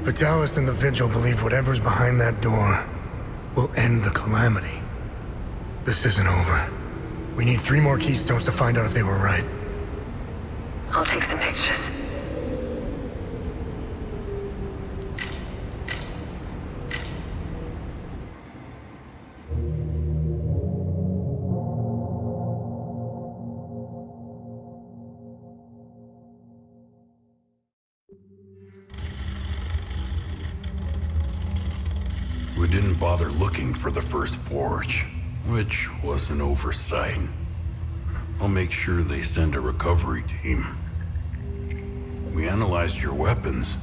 Vitalis and the Vigil believe whatever's behind that door will end the calamity. This isn't over. We need 3 more Keystones to find out if they were right. I'll take some pictures. We didn't bother looking for the first forge, which was an oversight. I'll make sure they send a recovery team. We analyzed your weapons.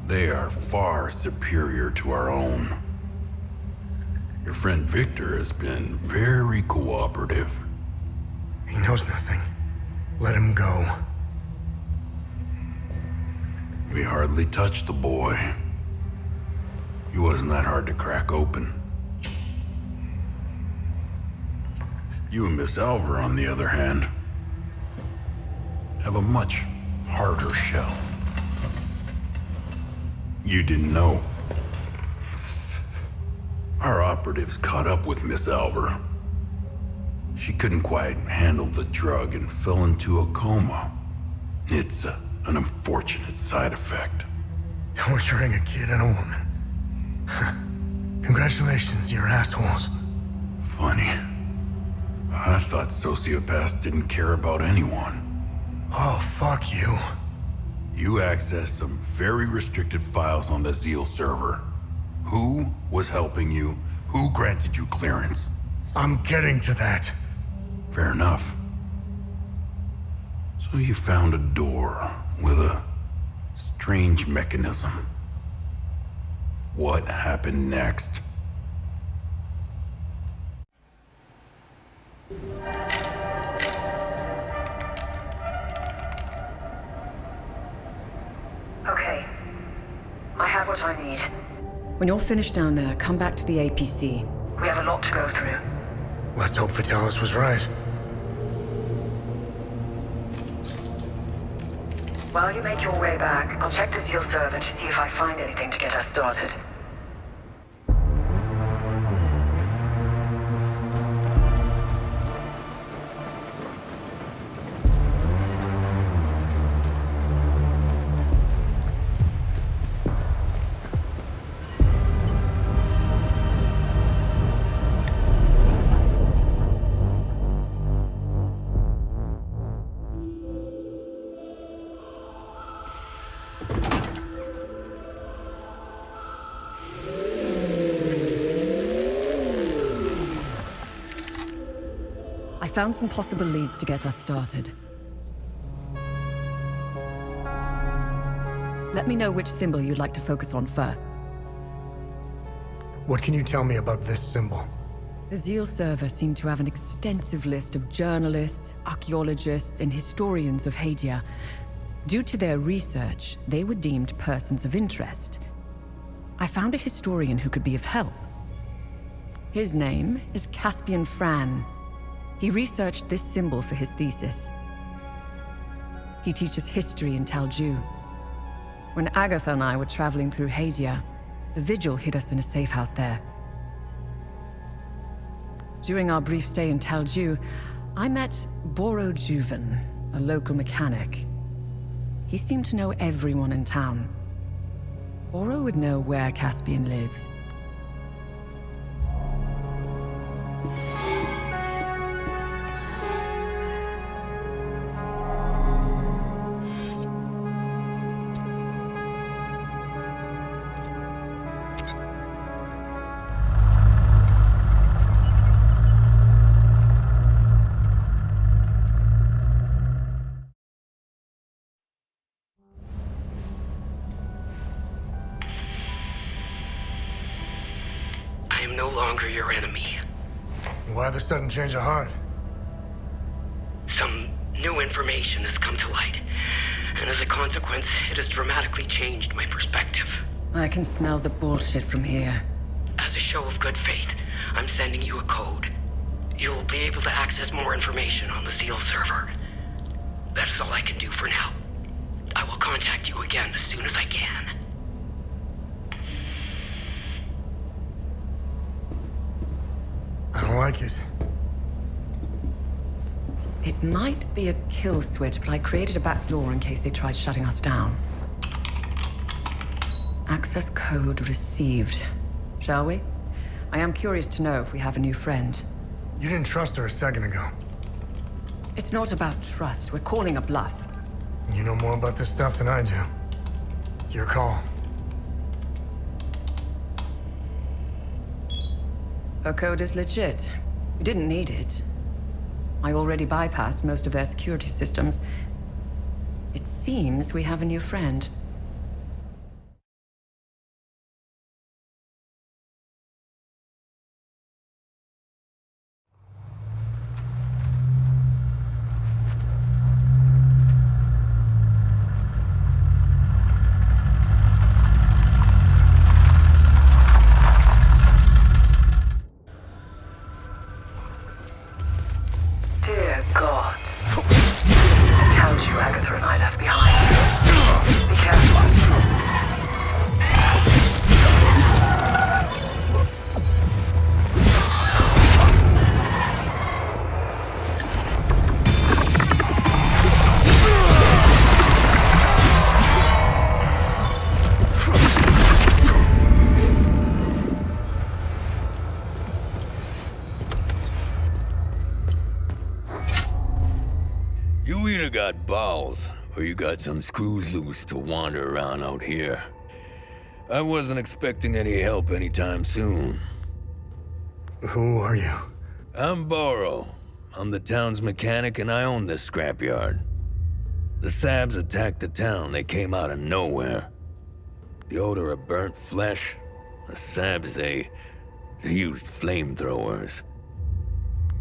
They are far superior to our own. Your friend Victor has been very cooperative. He knows nothing. Let him go. We hardly touched the boy. He wasn't that hard to crack open. You and Miss Alvar, on the other hand, have a much harder shell. You didn't know. Our operatives caught up with Miss Alvar. She couldn't quite handle the drug and fell into a coma. It's an unfortunate side effect. Torturing a kid and a woman. Congratulations, you're assholes. Funny. I thought sociopaths didn't care about anyone. Oh, fuck you. You accessed some very restricted files on the Zeal server. Who was helping you? Who granted you clearance? I'm getting to that. Fair enough. So you found a door with a strange mechanism. What happened next? Okay. I have what I need. When you're finished down there, come back to the APC. We have a lot to go through. Let's hope Vitalis was right. While you make your way back, I'll check the Zeal server to see if I find anything to get us started. I found some possible leads to get us started. Let me know which symbol you'd like to focus on first. What can you tell me about this symbol? The Zeal server seemed to have an extensive list of journalists, archaeologists, and historians of Hadia. Due to their research, they were deemed persons of interest. I found a historian who could be of help. His name is Caspian Fran. He researched this symbol for his thesis. He teaches history in Talju. When Agatha and I were traveling through Hadia, the Vigil hid us in a safe house there. During our brief stay in Talju, I met Boro Juven, a local mechanic. He seemed to know everyone in town. Boro would know where Caspian lives. I am no longer your enemy. Why the sudden change of heart? Some new information has come to light, and as a consequence, it has dramatically changed my perspective. I can smell the bullshit from here. As a show of good faith, I'm sending you a code. You'll be able to access more information on the Zeal server. That is all I can do for now. I will contact you again as soon as I can. like it. It might be a kill switch, but I created a back door in case they tried shutting us down. Access code received. Shall we? I am curious to know if we have a new friend. You didn't trust her a second ago. It's not about trust. We're calling a bluff. You know more about this stuff than I do. It's your call. Her code is legit. We didn't need it. I already bypassed most of their security systems. It seems we have a new friend. Dear God. I told you Agatha and I left behind. Be careful. You either got balls, or you got some screws loose to wander around out here. I wasn't expecting any help anytime soon. Who are you? I'm Borrow. I'm the town's mechanic and I own this scrapyard. The Sabs attacked the town. They came out of nowhere. The odor of burnt flesh. The Sabs, they used flamethrowers.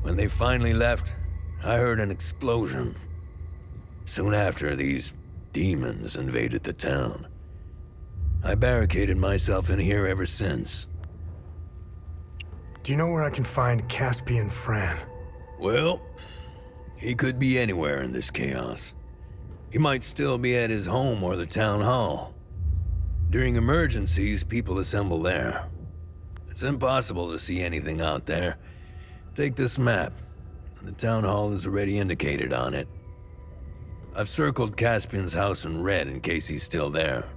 When they finally left, I heard an explosion. Soon after, these demons invaded the town. I barricaded myself in here ever since. Do you know where I can find Caspian Fran? Well, he could be anywhere in this chaos. He might still be at his home or the town hall. During emergencies, people assemble there. It's impossible to see anything out there. Take this map. The town hall is already indicated on it. I've circled Caspian's house in red in case he's still there.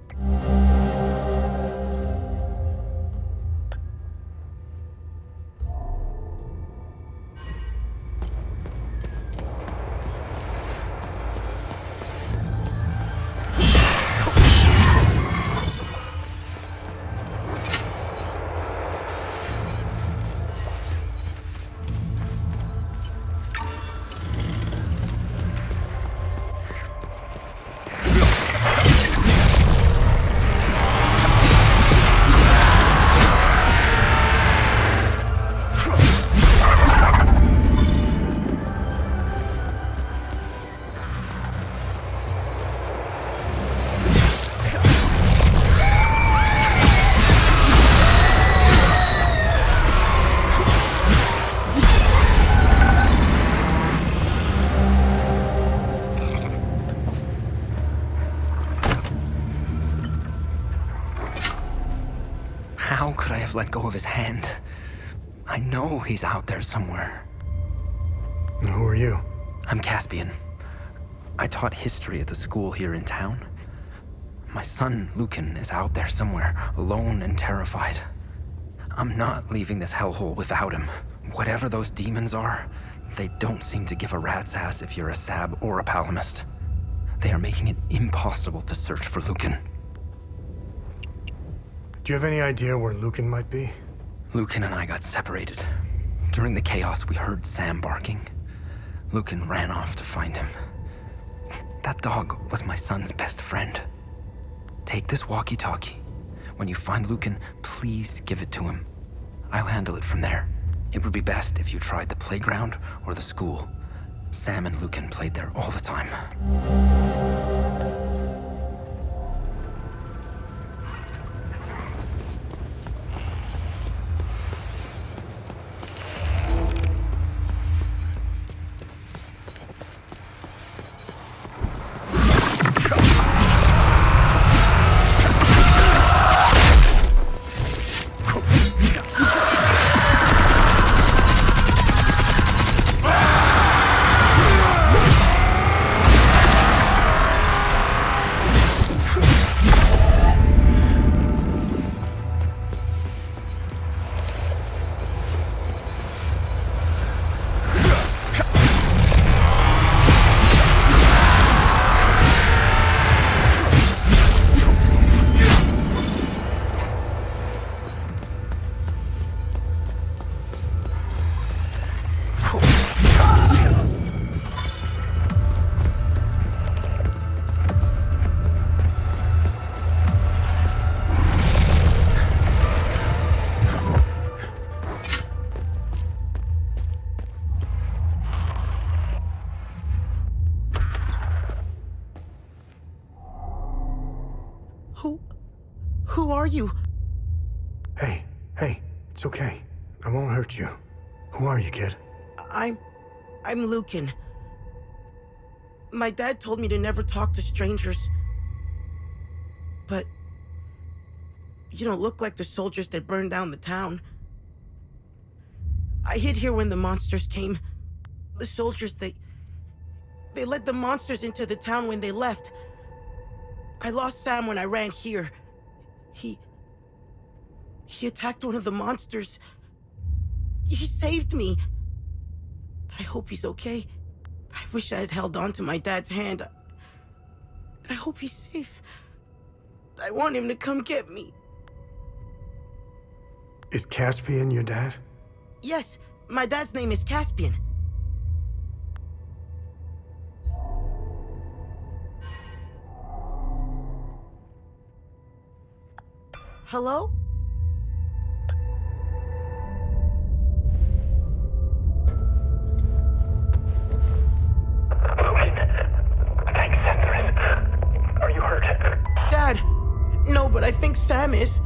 How could I have let go of his hand? I know he's out there somewhere. And who are you? I'm Caspian. I taught history at the school here in town. My son, Lucan, is out there somewhere, alone and terrified. I'm not leaving this hellhole without him. Whatever those demons are, they don't seem to give a rat's ass if you're a Sab or a Palamist. They are making it impossible to search for Lucan. Do you have any idea where Lucan might be? Lucan and I got separated. During the chaos, we heard Sam barking. Lucan ran off to find him. That dog was my son's best friend. Take this walkie-talkie. When you find Lucan, please give it to him. I'll handle it from there. It would be best if you tried the playground or the school. Sam and Lucan played there all the time. Who are you? Hey, it's okay. I won't hurt you. Who are you, kid? I'm Lucan. My dad told me to never talk to strangers. But you don't look like the soldiers that burned down the town. I hid here when the monsters came. The soldiers, they let the monsters into the town when they left. I lost Sam when I ran here. He attacked one of the monsters. He saved me. I hope he's okay. I wish I had held on to my dad's hand. I hope he's safe. I want him to come get me. Is Caspian your dad? Yes, my dad's name is Caspian. Hello? Are you hurt? Dad! No, but I think Sam is.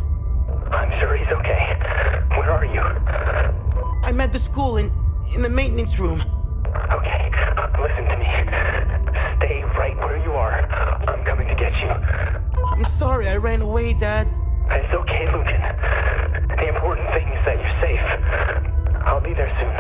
I'm sure he's okay. Where are you? I'm at the school in the maintenance room. Okay, listen to me. Stay right where you are. I'm coming to get you. I'm sorry I ran away, Dad. It's okay, Lucan. The important thing is that you're safe. I'll be there soon.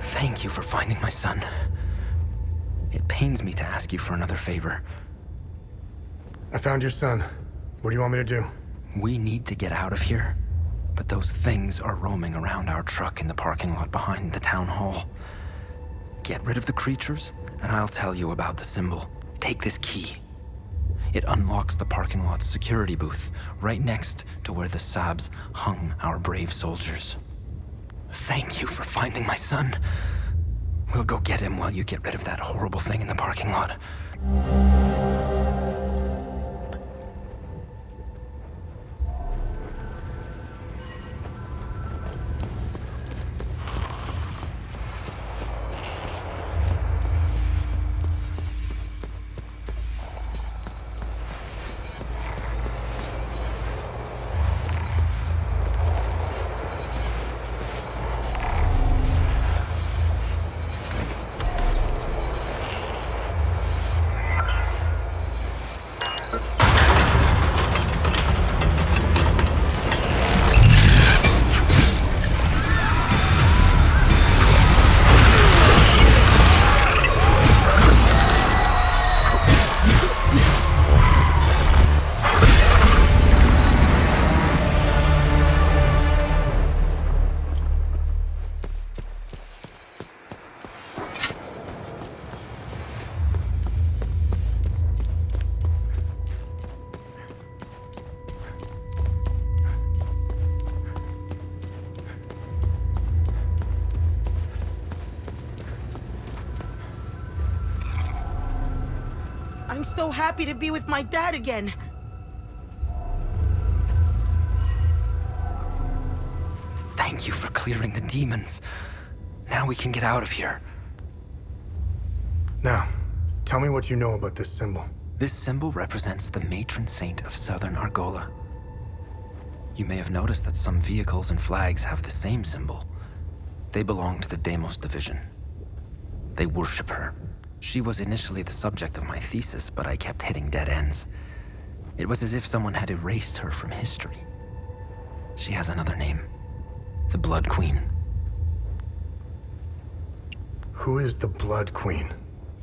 Thank you for finding my son. It pains me to ask you for another favor. I found your son. What do you want me to do? We need to get out of here, but those things are roaming around our truck in the parking lot behind the town hall. Get rid of the creatures, and I'll tell you about the symbol. Take this key. It unlocks the parking lot's security booth, right next to where the Sabs hung our brave soldiers. Thank you for finding my son. We'll go get him while you get rid of that horrible thing in the parking lot. I'm so happy to be with my dad again. Thank you for clearing the demons. Now we can get out of here. Now, tell me what you know about this symbol. This symbol represents the matron saint of southern Argola. You may have noticed that some vehicles and flags have the same symbol. They belong to the Deimos division. They worship her. She was initially the subject of my thesis, but I kept hitting dead ends. It was as if someone had erased her from history. She has another name. The Blood Queen. Who is the Blood Queen?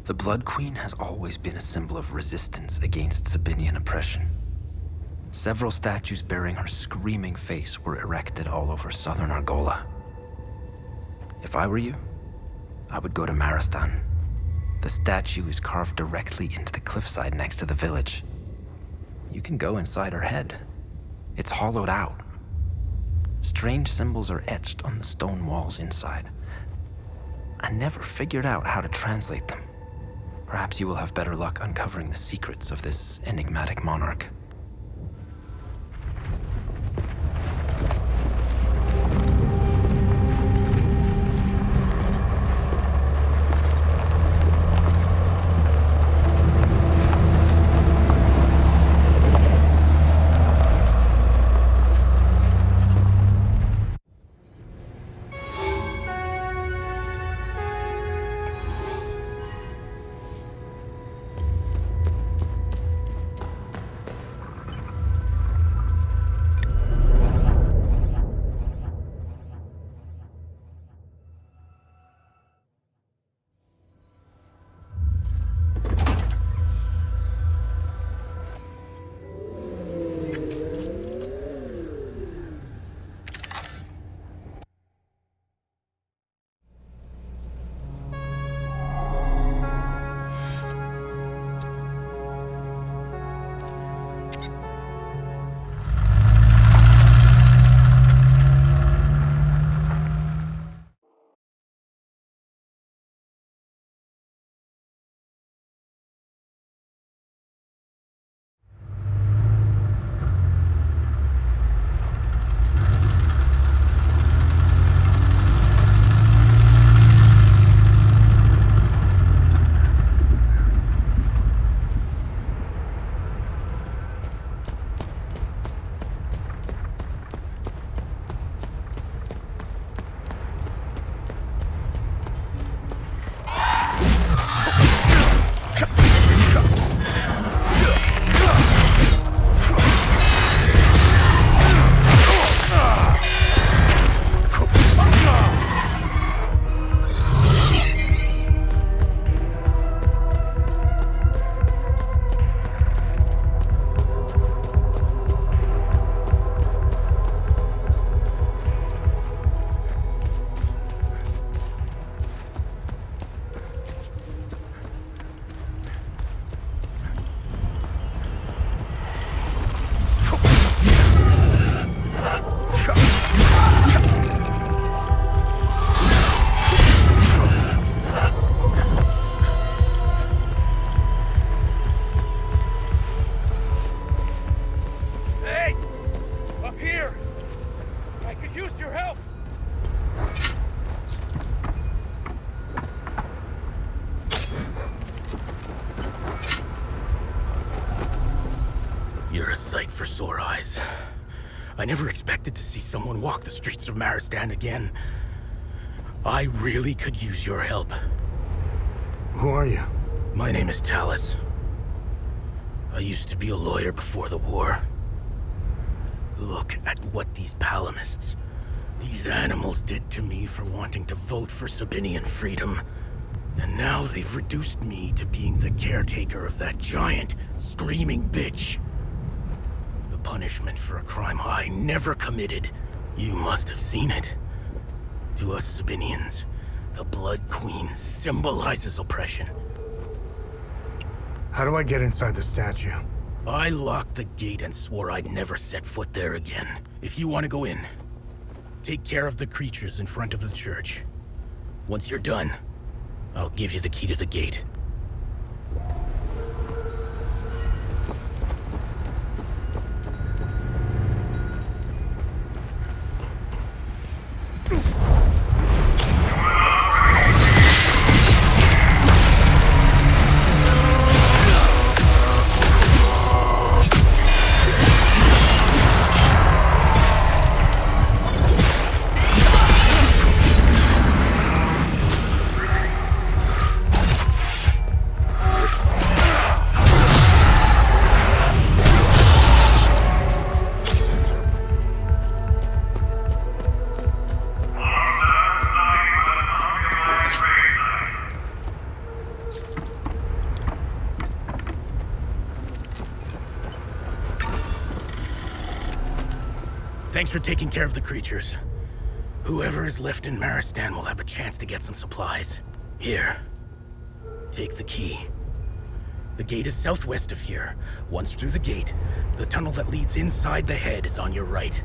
The Blood Queen has always been a symbol of resistance against Sabinian oppression. Several statues bearing her screaming face were erected all over southern Argola. If I were you, I would go to Maristan. The statue is carved directly into the cliffside next to the village. You can go inside her head. It's hollowed out. Strange symbols are etched on the stone walls inside. I never figured out how to translate them. Perhaps you will have better luck uncovering the secrets of this enigmatic monarch. For sore eyes. I never expected to see someone walk the streets of Maristan again. I really could use your help. Who are you? My name is Talus. I used to be a lawyer before the war. Look at what these palamists, these animals did to me for wanting to vote for Sabinian freedom. And now they've reduced me to being the caretaker of that giant, screaming bitch. Punishment for a crime I never committed. You must have seen it. To us Sabinians, the Blood Queen symbolizes oppression. How do I get inside the statue? I locked the gate and swore I'd never set foot there again. If you want to go in, take care of the creatures in front of the church. Once you're done, I'll give you the key to the gate. Thanks for taking care of the creatures. Whoever is left in Maristan will have a chance to get some supplies. Here. Take the key. The gate is southwest of here. Once through the gate, the tunnel that leads inside the head is on your right.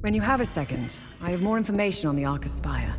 When you have a second, I have more information on the Ark Aspire.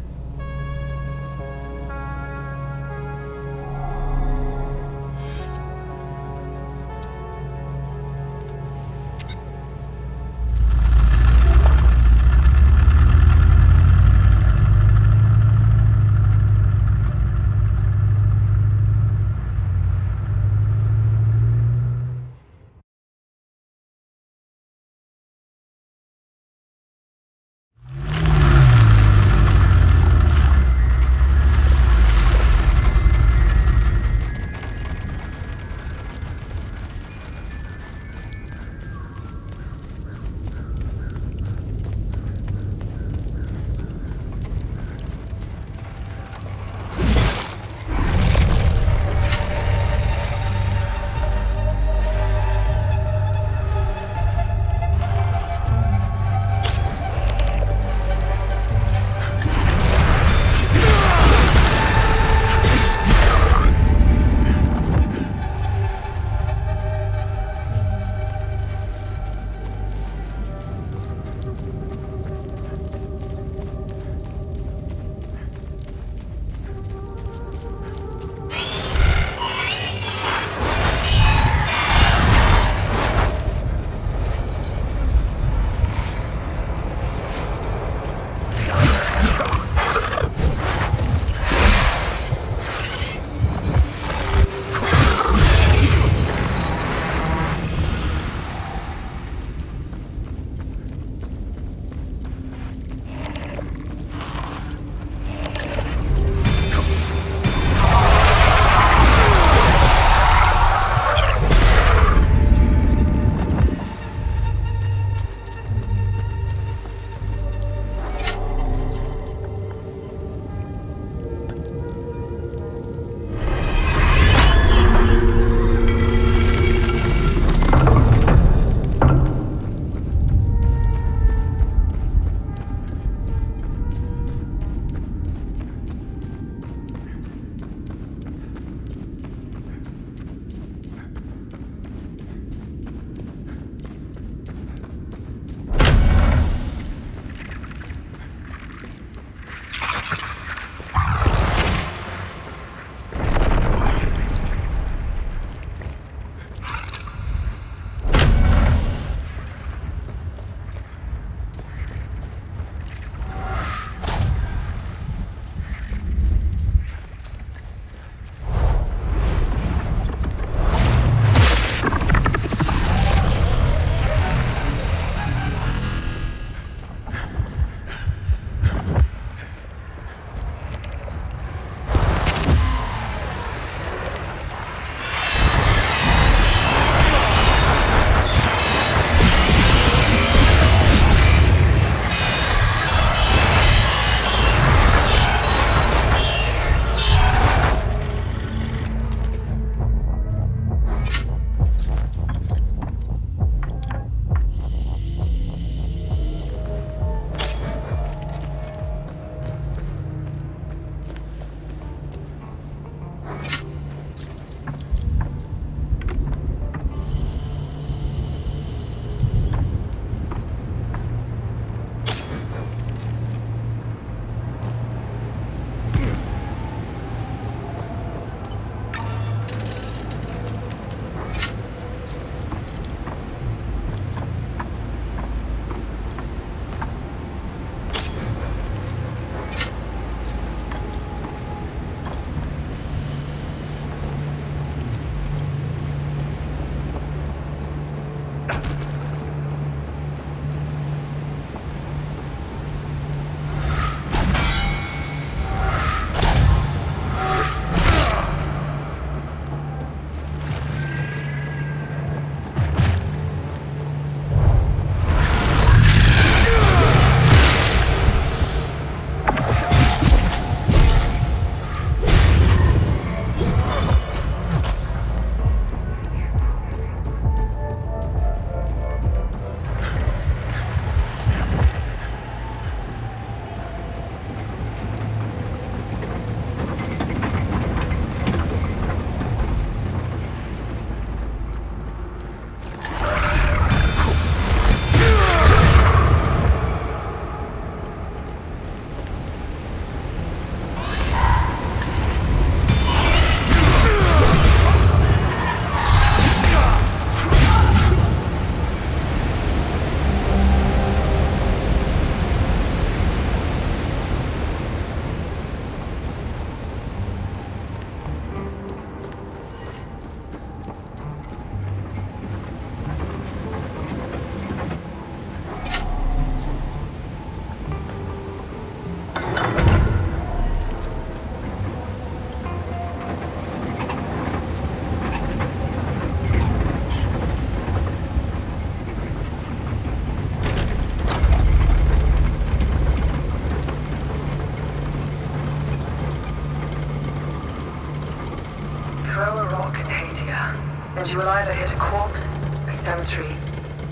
Throw a rock in Hadia, and you will either hit a corpse, a cemetery,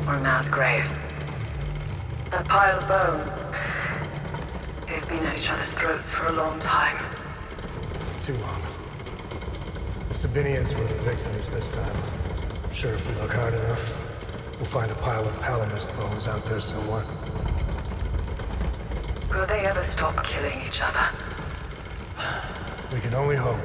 or a mass grave. That pile of bones, they've been at each other's throats for a long time. Too long. The Sabinians were the victims this time. I'm sure if we look hard enough, we'll find a pile of Palamas bones out there somewhere. Will they ever stop killing each other? We can only hope.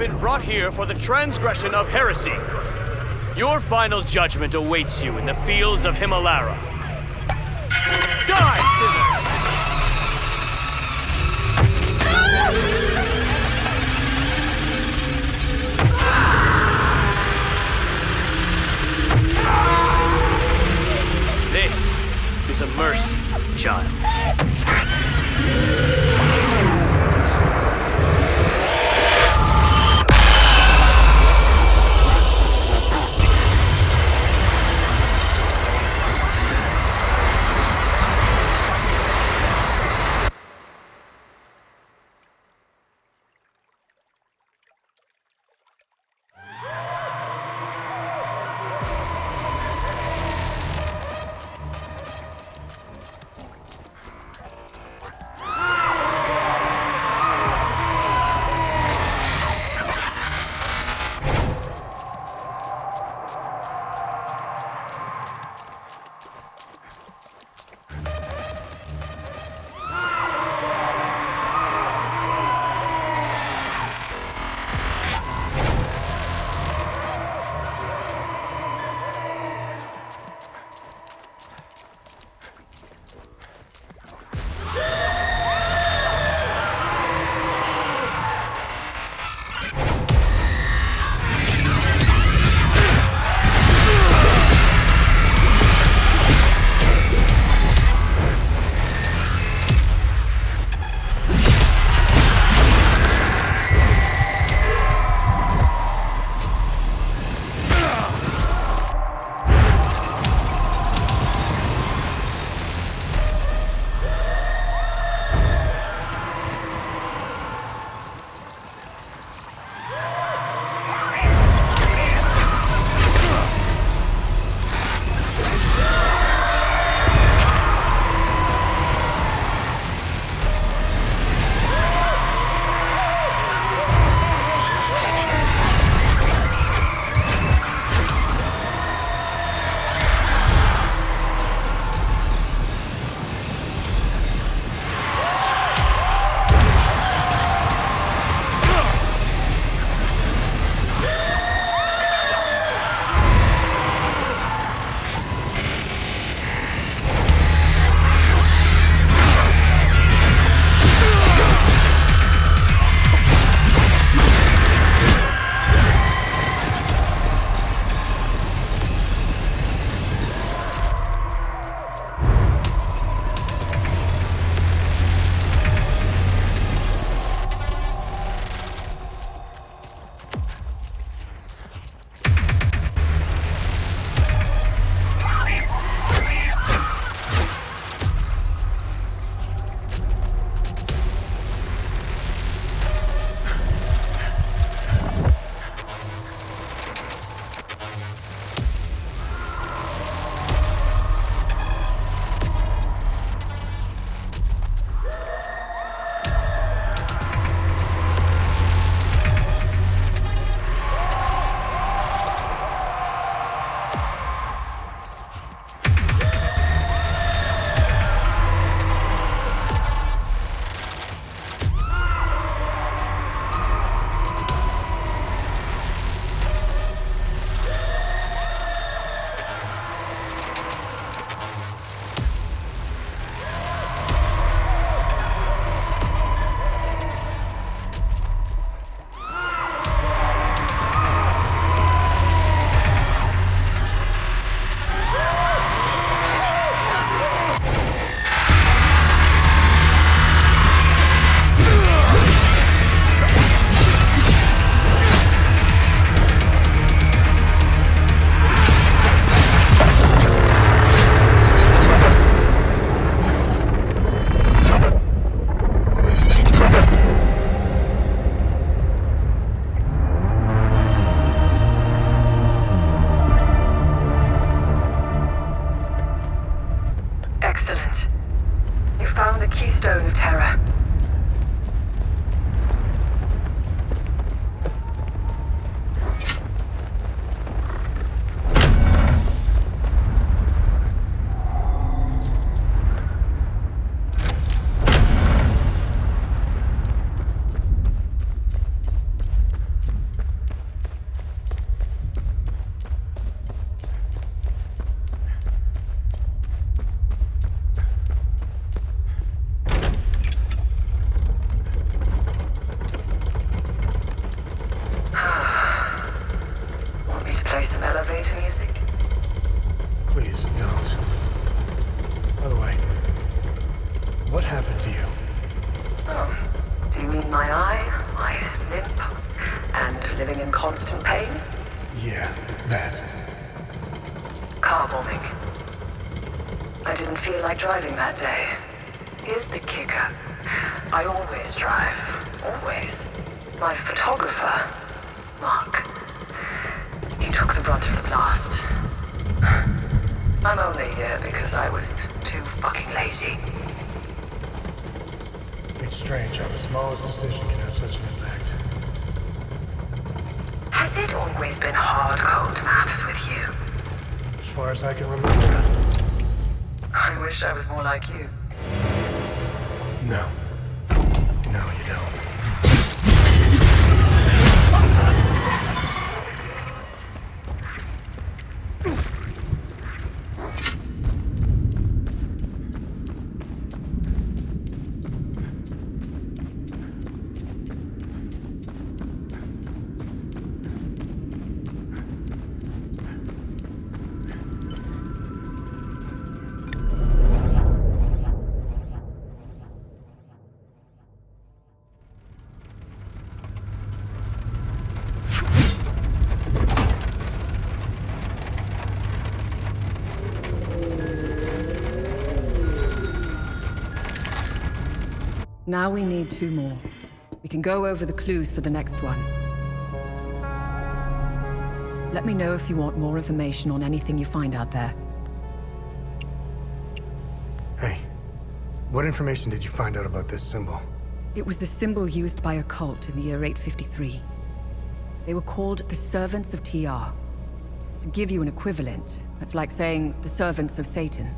been brought here for the transgression of heresy. Your final judgment awaits you in the fields of Himalara. Die, sinners! This is a mercy, child. Do you mean my eye, my limp, and living in constant pain? Yeah, that. Car bombing. I didn't feel like driving that day. Here's the kicker. I always drive. Always. My photographer, Mark, he took the brunt of the blast. I'm only here because I was too fucking lazy. It's strange how the smallest decision can have such an impact. Has it always been hard-code maths with you? As far as I can remember. I wish I was more like you. No. No, you don't. Now we need 2 more. We can go over the clues for the next one. Let me know if you want more information on anything you find out there. Hey, what information did you find out about this symbol? It was the symbol used by a cult in the year 853. They were called the Servants of TR. To give you an equivalent, that's like saying the Servants of Satan.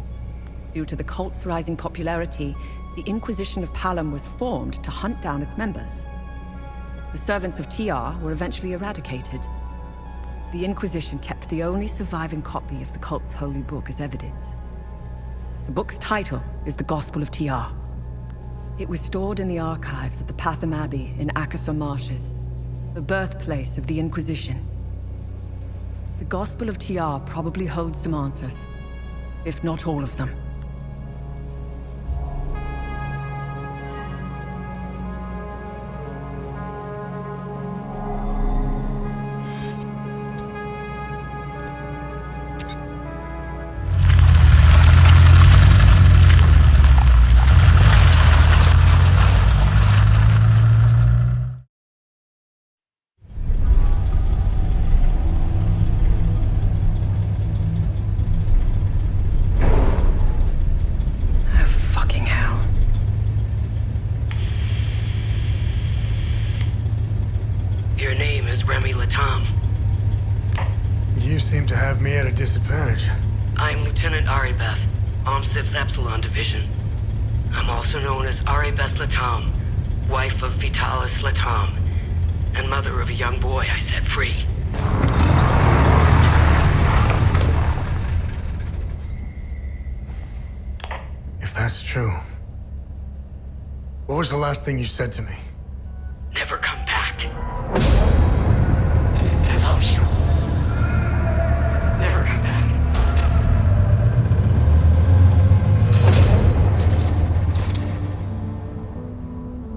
Due to the cult's rising popularity, the Inquisition of Palom was formed to hunt down its members. The Servants of TR were eventually eradicated. The Inquisition kept the only surviving copy of the cult's holy book as evidence. The book's title is the Gospel of TR. It was stored in the archives at the Patham Abbey in Akasar Marshes, the birthplace of the Inquisition. The Gospel of TR probably holds some answers, if not all of them. Disadvantage. I'm Lieutenant Aribeth, OMSIV's Epsilon Division. I'm also known as Aribeth Latam, wife of Vitalis Latam, and mother of a young boy I set free. If that's true, what was the last thing you said to me? Never come back. I love you. Never come back.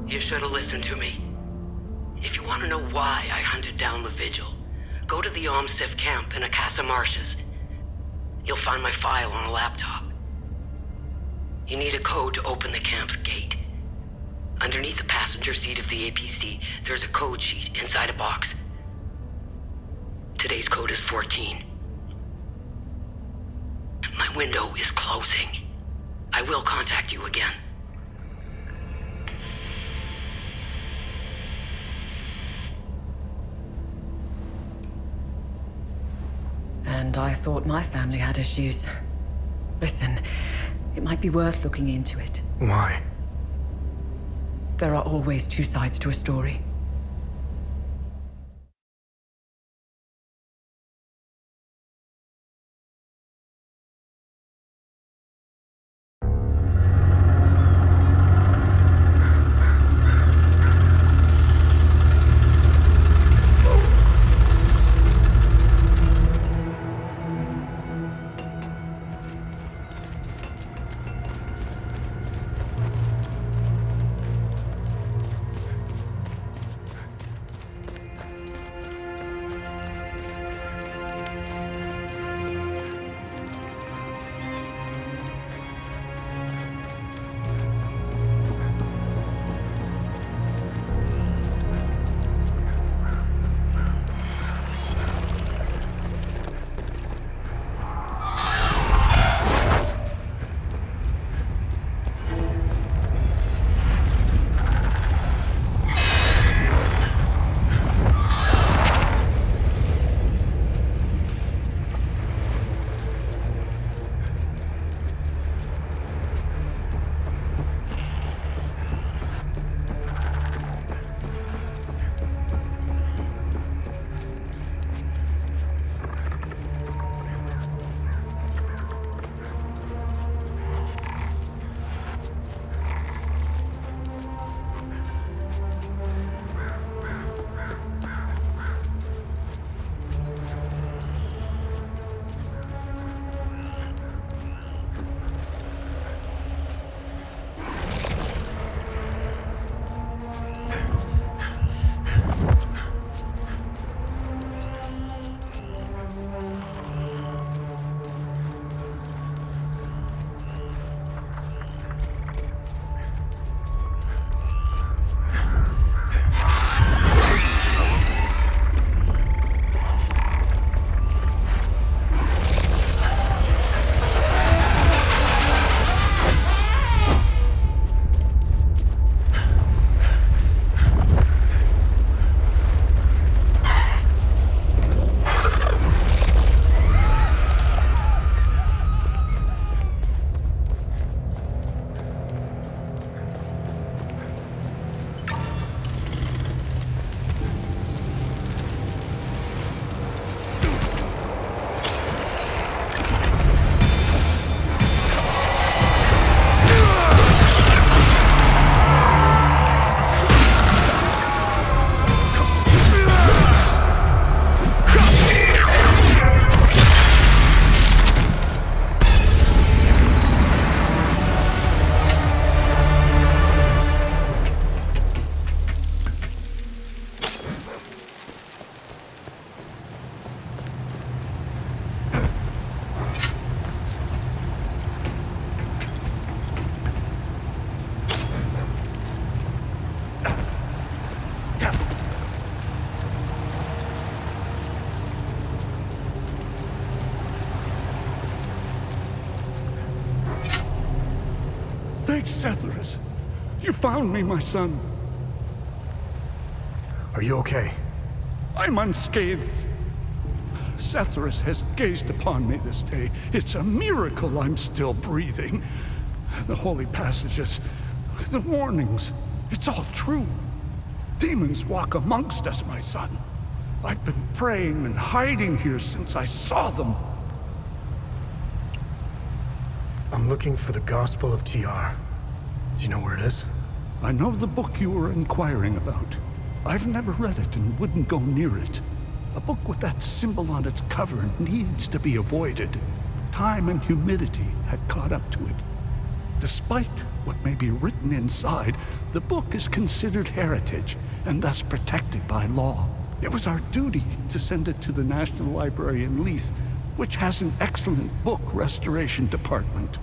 You should have listened to me. If you want to know why I hunted down the Vigil, go to the OMSIV camp in Akasar Marshes. You'll find my file on a laptop. You need a code to open the camp's gate. Underneath the passenger seat of the APC, there's a code sheet inside a box. Today's code is 14. My window is closing. I will contact you again. And I thought my family had issues. Listen, it might be worth looking into it. Why? There are always 2 sides to a story. Setharus. You found me, my son. Are you okay? I'm unscathed. Setharus has gazed upon me this day. It's a miracle I'm still breathing. The holy passages, the warnings, it's all true. Demons walk amongst us, my son. I've been praying and hiding here since I saw them. I'm looking for the Gospel of TR. Do you know where it is? I know the book you were inquiring about. I've never read it and wouldn't go near it. A book with that symbol on its cover needs to be avoided. Time and humidity had caught up to it. Despite what may be written inside, the book is considered heritage and thus protected by law. It was our duty to send it to the National Library in Leith, which has an excellent book restoration department.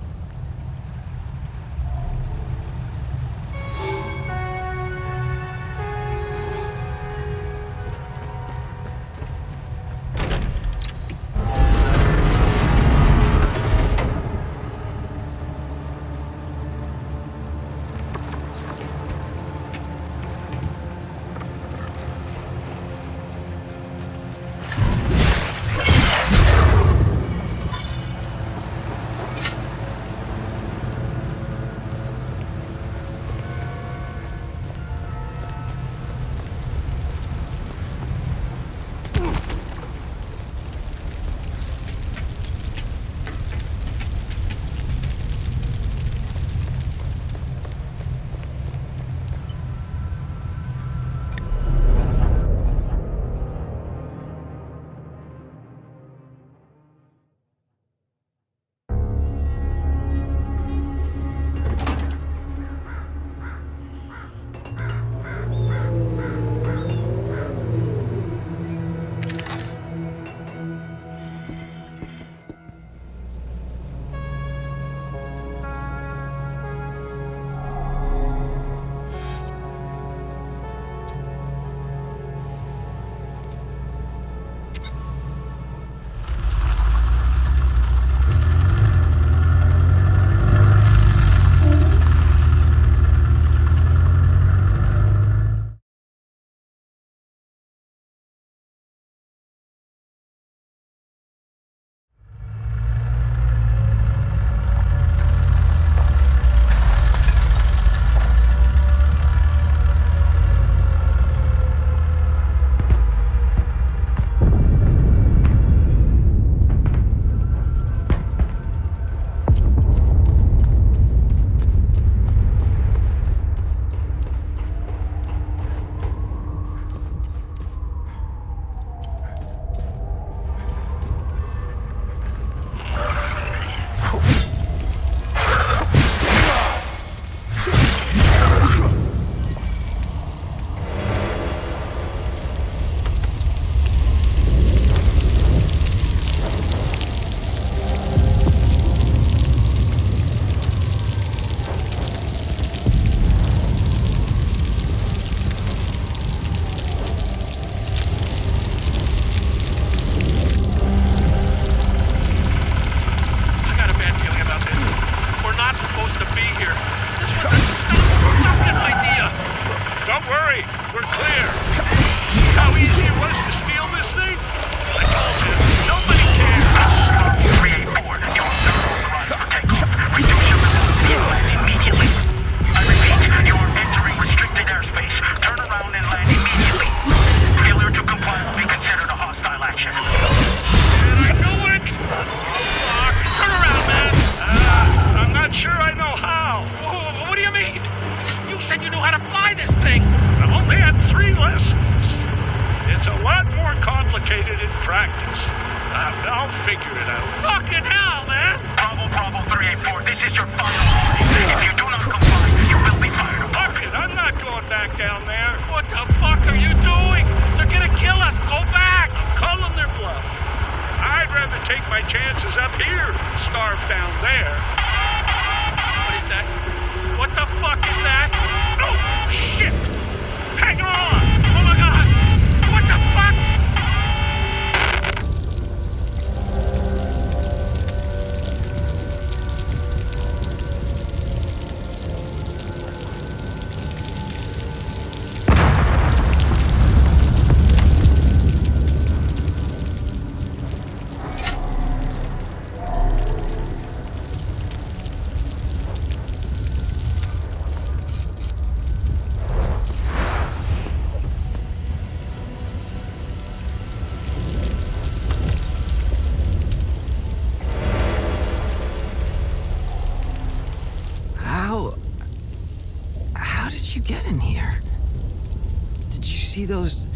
see those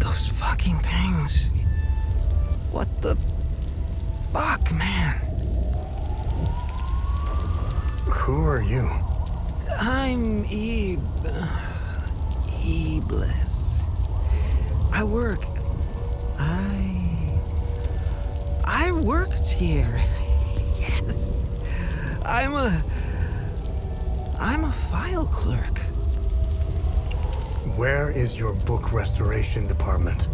fucking things? What the fuck, man? Who are you? I'm Iblis. I worked here. Yes. I'm a file clerk. Where is your book restoration department?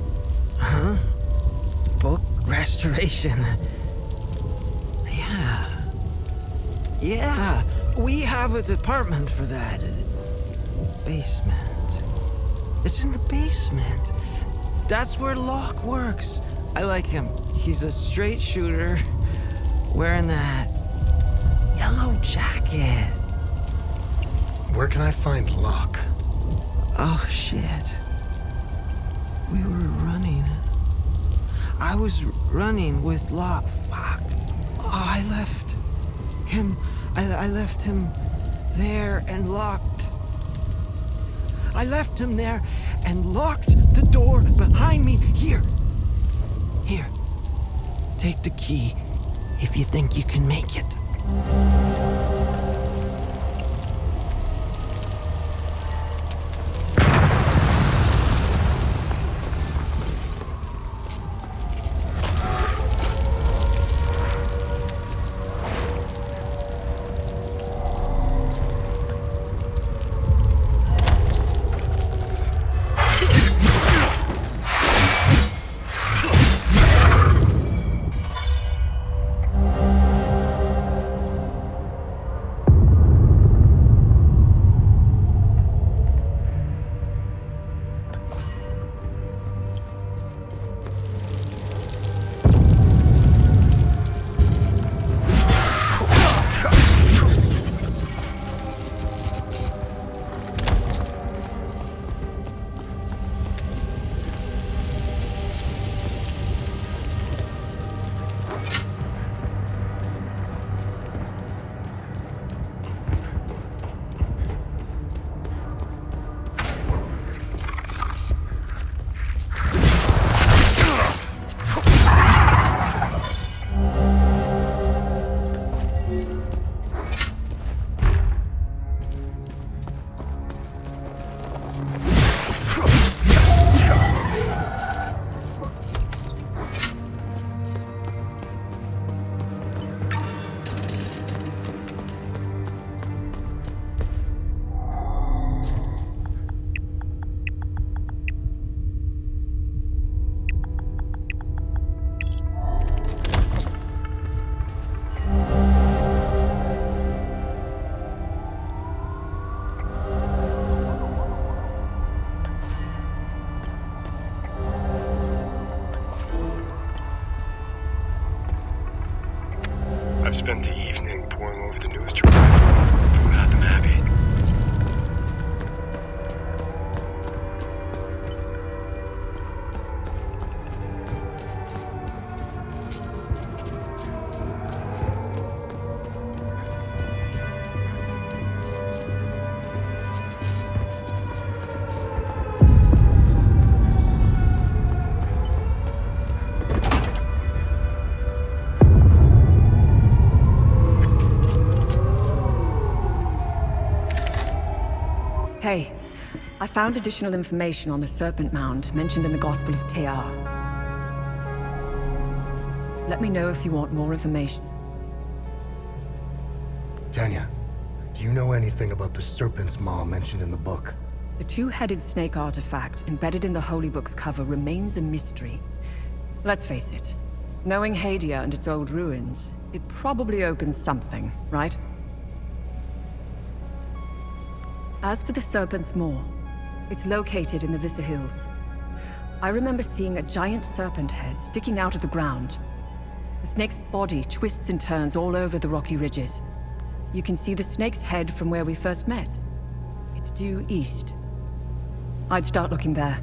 Huh? Book restoration? Yeah, we have a department for that. Basement. It's in the basement. That's where Locke works. I like him. He's a straight shooter, wearing that yellow jacket. Where can I find Locke? Oh, shit. We were running. I was running with Locke. Fuck. Oh, I left him. I left him there and locked. I left him there and locked the door behind me. Here. Take the key if you think you can make it. I've spent the evening poring over the newest arrival from Gotham Abbey. Hey, I found additional information on the Serpent Mound mentioned in the Gospel of Tear. Let me know if you want more information. Tanya, do you know anything about the Serpent's Maw mentioned in the book? The two-headed snake artifact embedded in the Holy Book's cover remains a mystery. Let's face it, knowing Hadia and its old ruins, it probably opens something, right? As for the Serpent's Maw, it's located in the Vissa Hills. I remember seeing a giant serpent head sticking out of the ground. The snake's body twists and turns all over the rocky ridges. You can see the snake's head from where we first met. It's due east. I'd start looking there.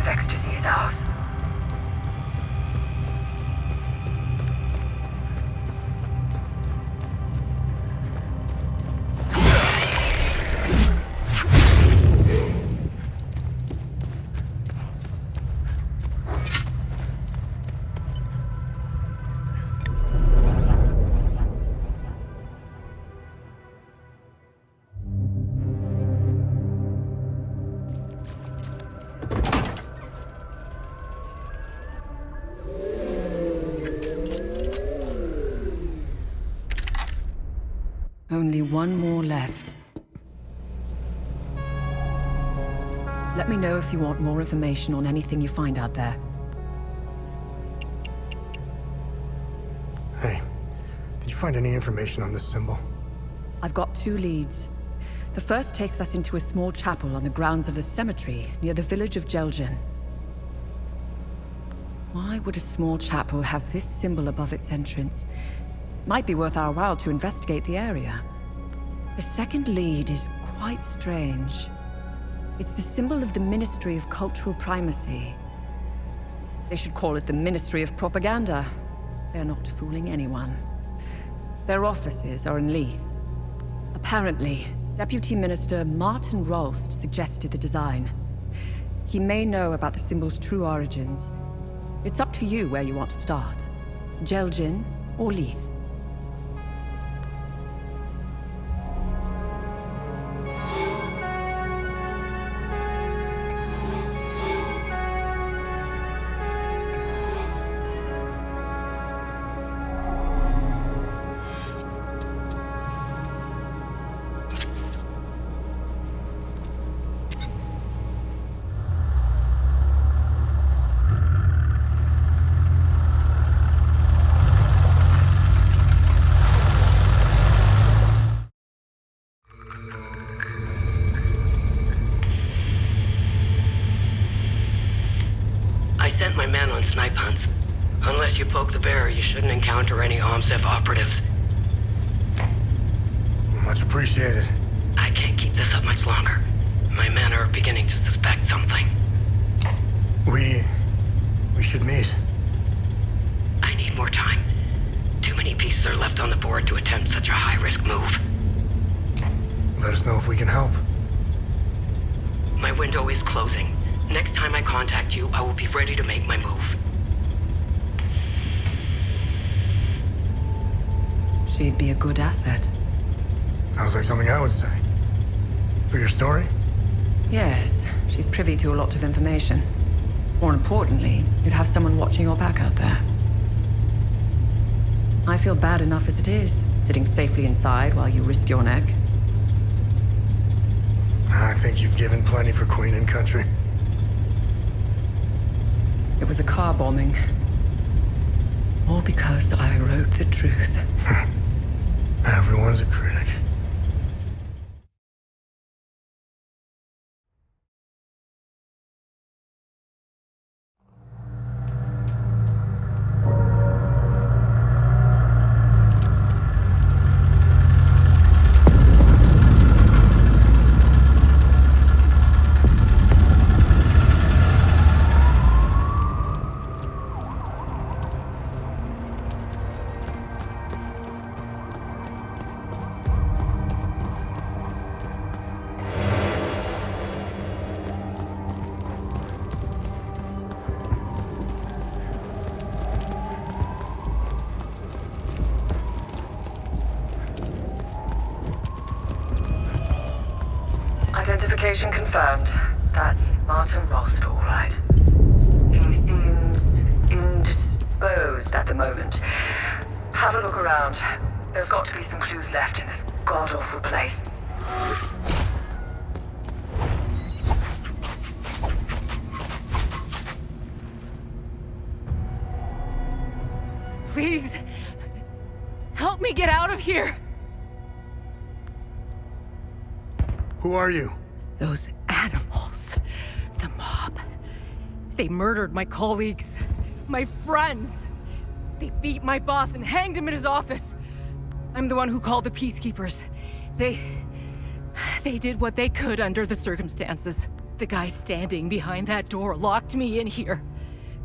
if Ecstasy is ours. Only one more left. Let me know if you want more information on anything you find out there. Hey, did you find any information on this symbol? I've got 2 leads. The first takes us into a small chapel on the grounds of the cemetery near the village of Jelgin. Why would a small chapel have this symbol above its entrance? Might be worth our while to investigate the area. The second lead is quite strange. It's the symbol of the Ministry of Cultural Primacy. They should call it the Ministry of Propaganda. They're not fooling anyone. Their offices are in Leith. Apparently, Deputy Minister Martin Rolst suggested the design. He may know about the symbol's true origins. It's up to you where you want to start. Jelgin or Leith. I sent my men on snipe hunts. Unless you poke the bear, you shouldn't encounter any OMSEF operatives. Much appreciated. I can't keep this up much longer. My men are beginning to suspect something. We should meet. I need more time. Too many pieces are left on the board to attempt such a high-risk move. Let us know if we can help. My window is closing. Next time I contact you, I will be ready to make my move. She'd be a good asset. Sounds like something I would say. For your story? Yes, she's privy to a lot of information. More importantly, you'd have someone watching your back out there. I feel bad enough as it is, sitting safely inside while you risk your neck. I think you've given plenty for Queen and Country. It was a car bombing. All because I wrote the truth. Everyone's a critic. Identification confirmed. That's Martin Rost, all right. He seems indisposed at the moment. Have a look around. There's got to be some clues left in this god-awful place. Please, help me get out of here. Who are you? Those animals. The mob. They murdered my colleagues. My friends. They beat my boss and hanged him in his office. I'm the one who called the peacekeepers. They did what they could under the circumstances. The guy standing behind that door locked me in here.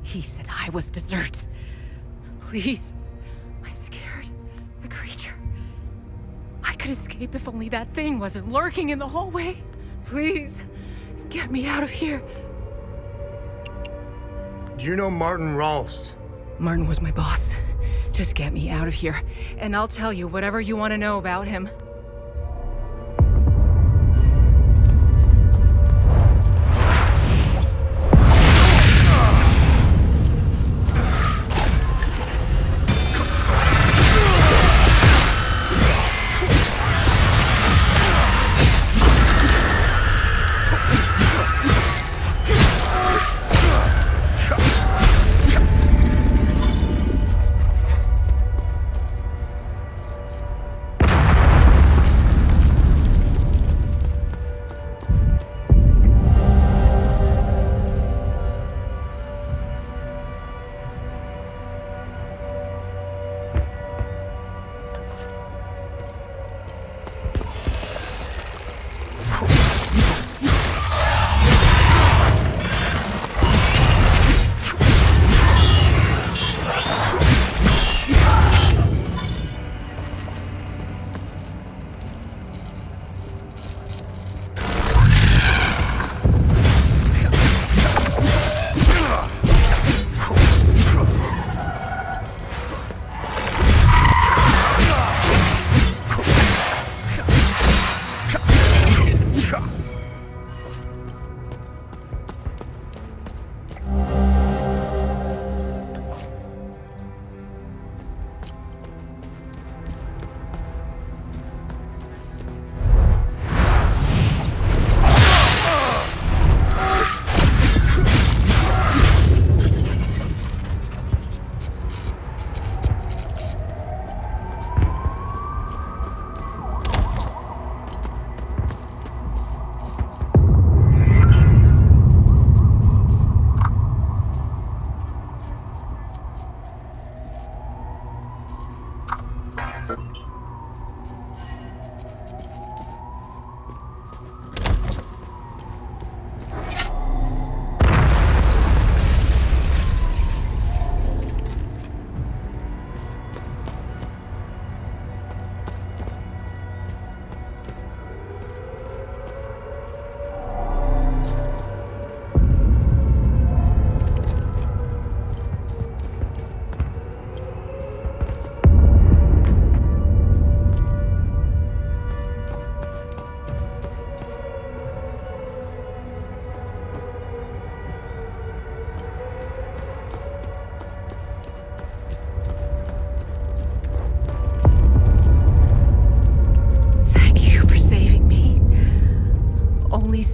He said I was dessert. Please, I'm scared. The creature. I could escape if only that thing wasn't lurking in the hallway. Please, get me out of here. Do you know Martin Rolst? Martin was my boss. Just get me out of here, and I'll tell you whatever you want to know about him.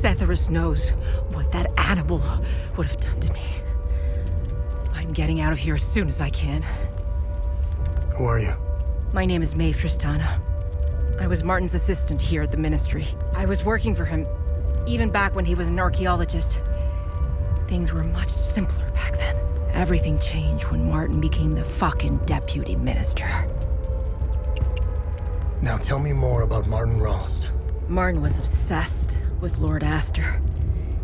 Setharus knows what that animal would have done to me. I'm getting out of here as soon as I can. Who are you? My name is Maeve Tristana. I was Martin's assistant here at the Ministry. I was working for him, even back when he was an archaeologist. Things were much simpler back then. Everything changed when Martin became the fucking deputy minister. Now tell me more about Martin Rolst. Martin was obsessed with Lord Astor.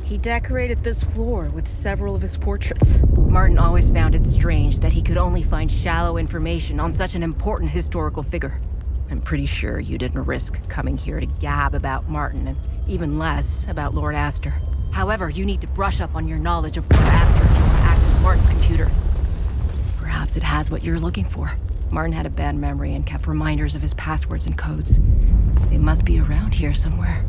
He decorated this floor with several of his portraits. Martin always found it strange that he could only find shallow information on such an important historical figure. I'm pretty sure you didn't risk coming here to gab about Martin, and even less about Lord Astor. However, you need to brush up on your knowledge of Lord Astor to access Martin's computer. Perhaps it has what you're looking for. Martin had a bad memory and kept reminders of his passwords and codes. They must be around here somewhere.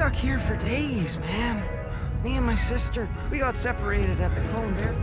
stuck here for days, man. Me and my sister, we got separated at the Cone Bear.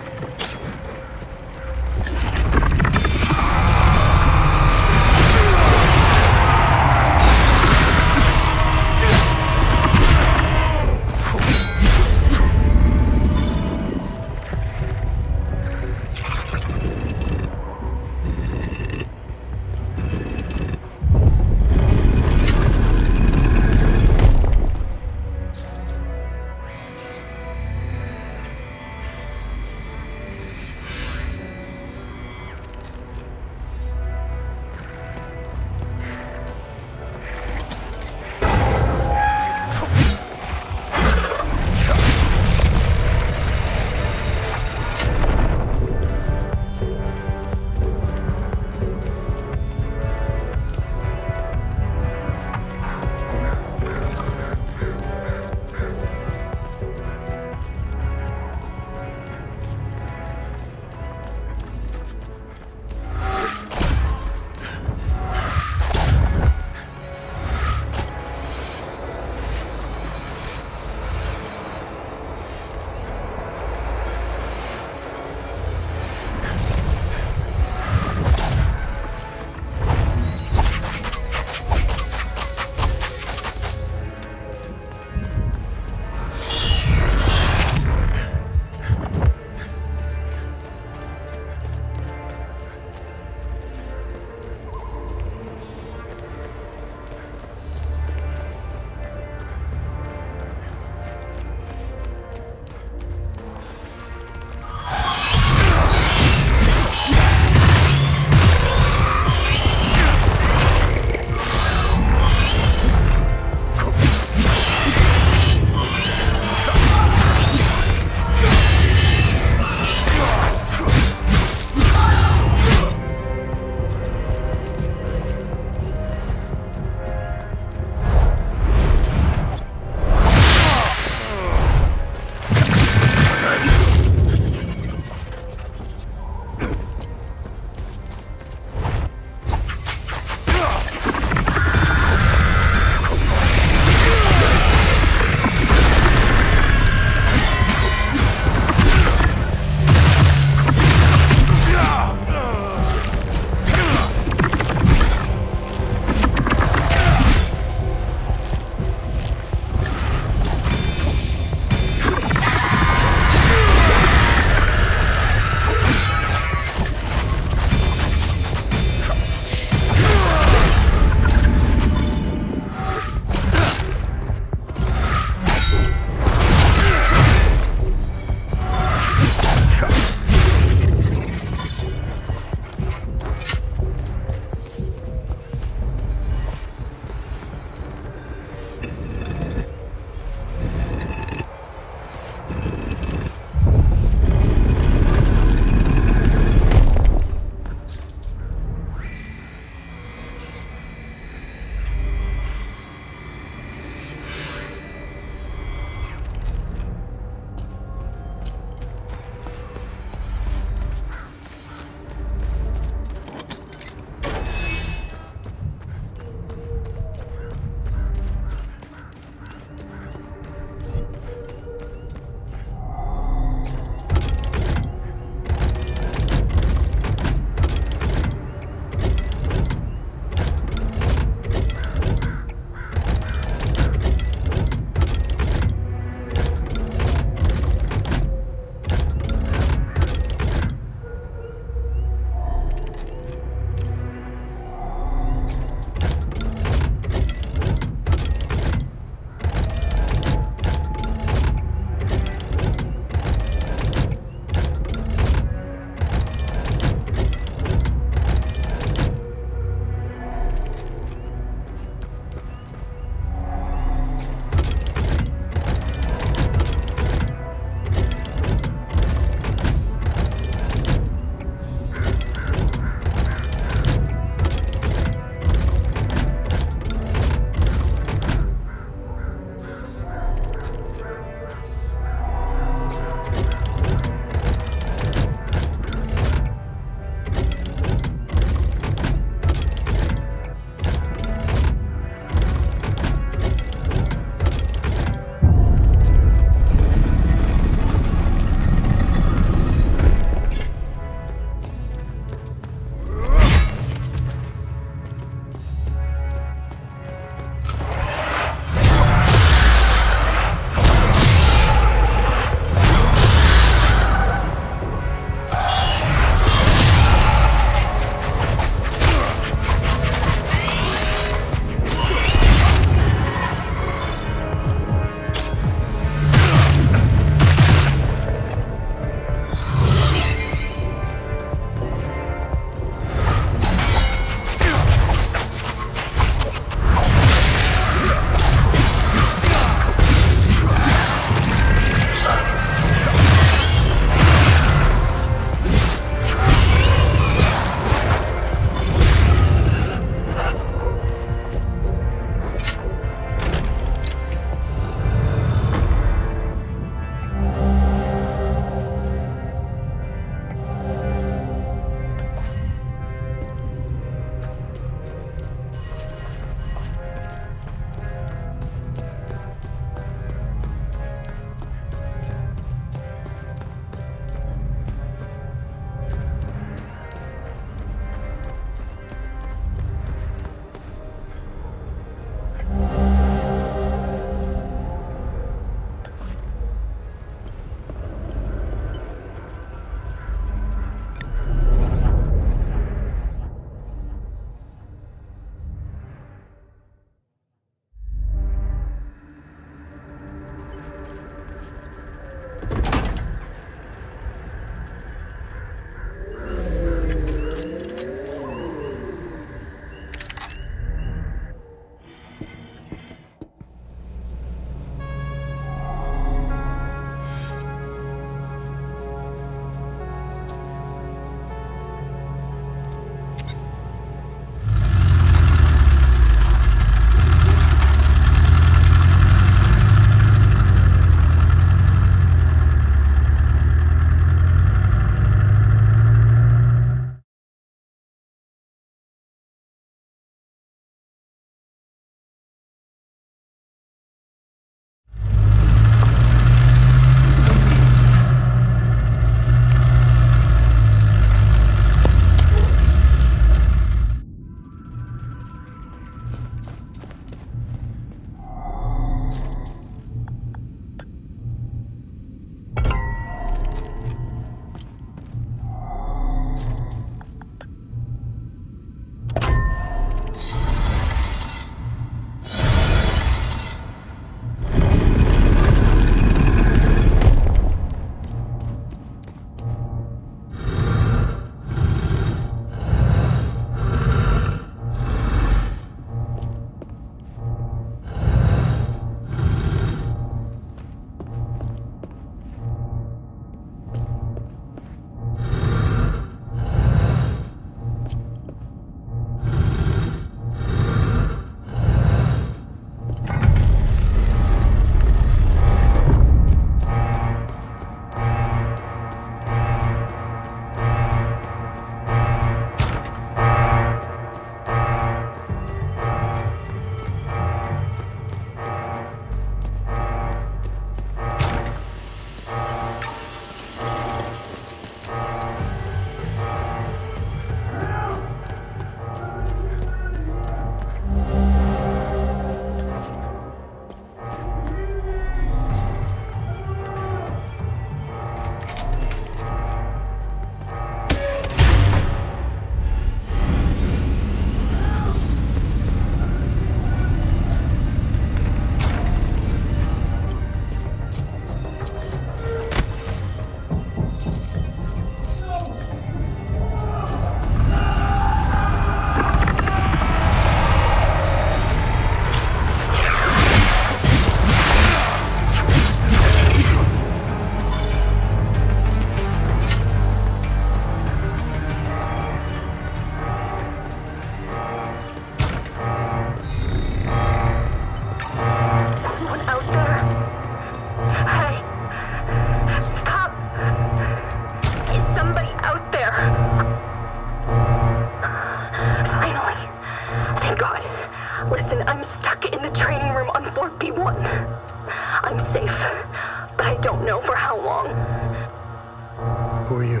Who are you?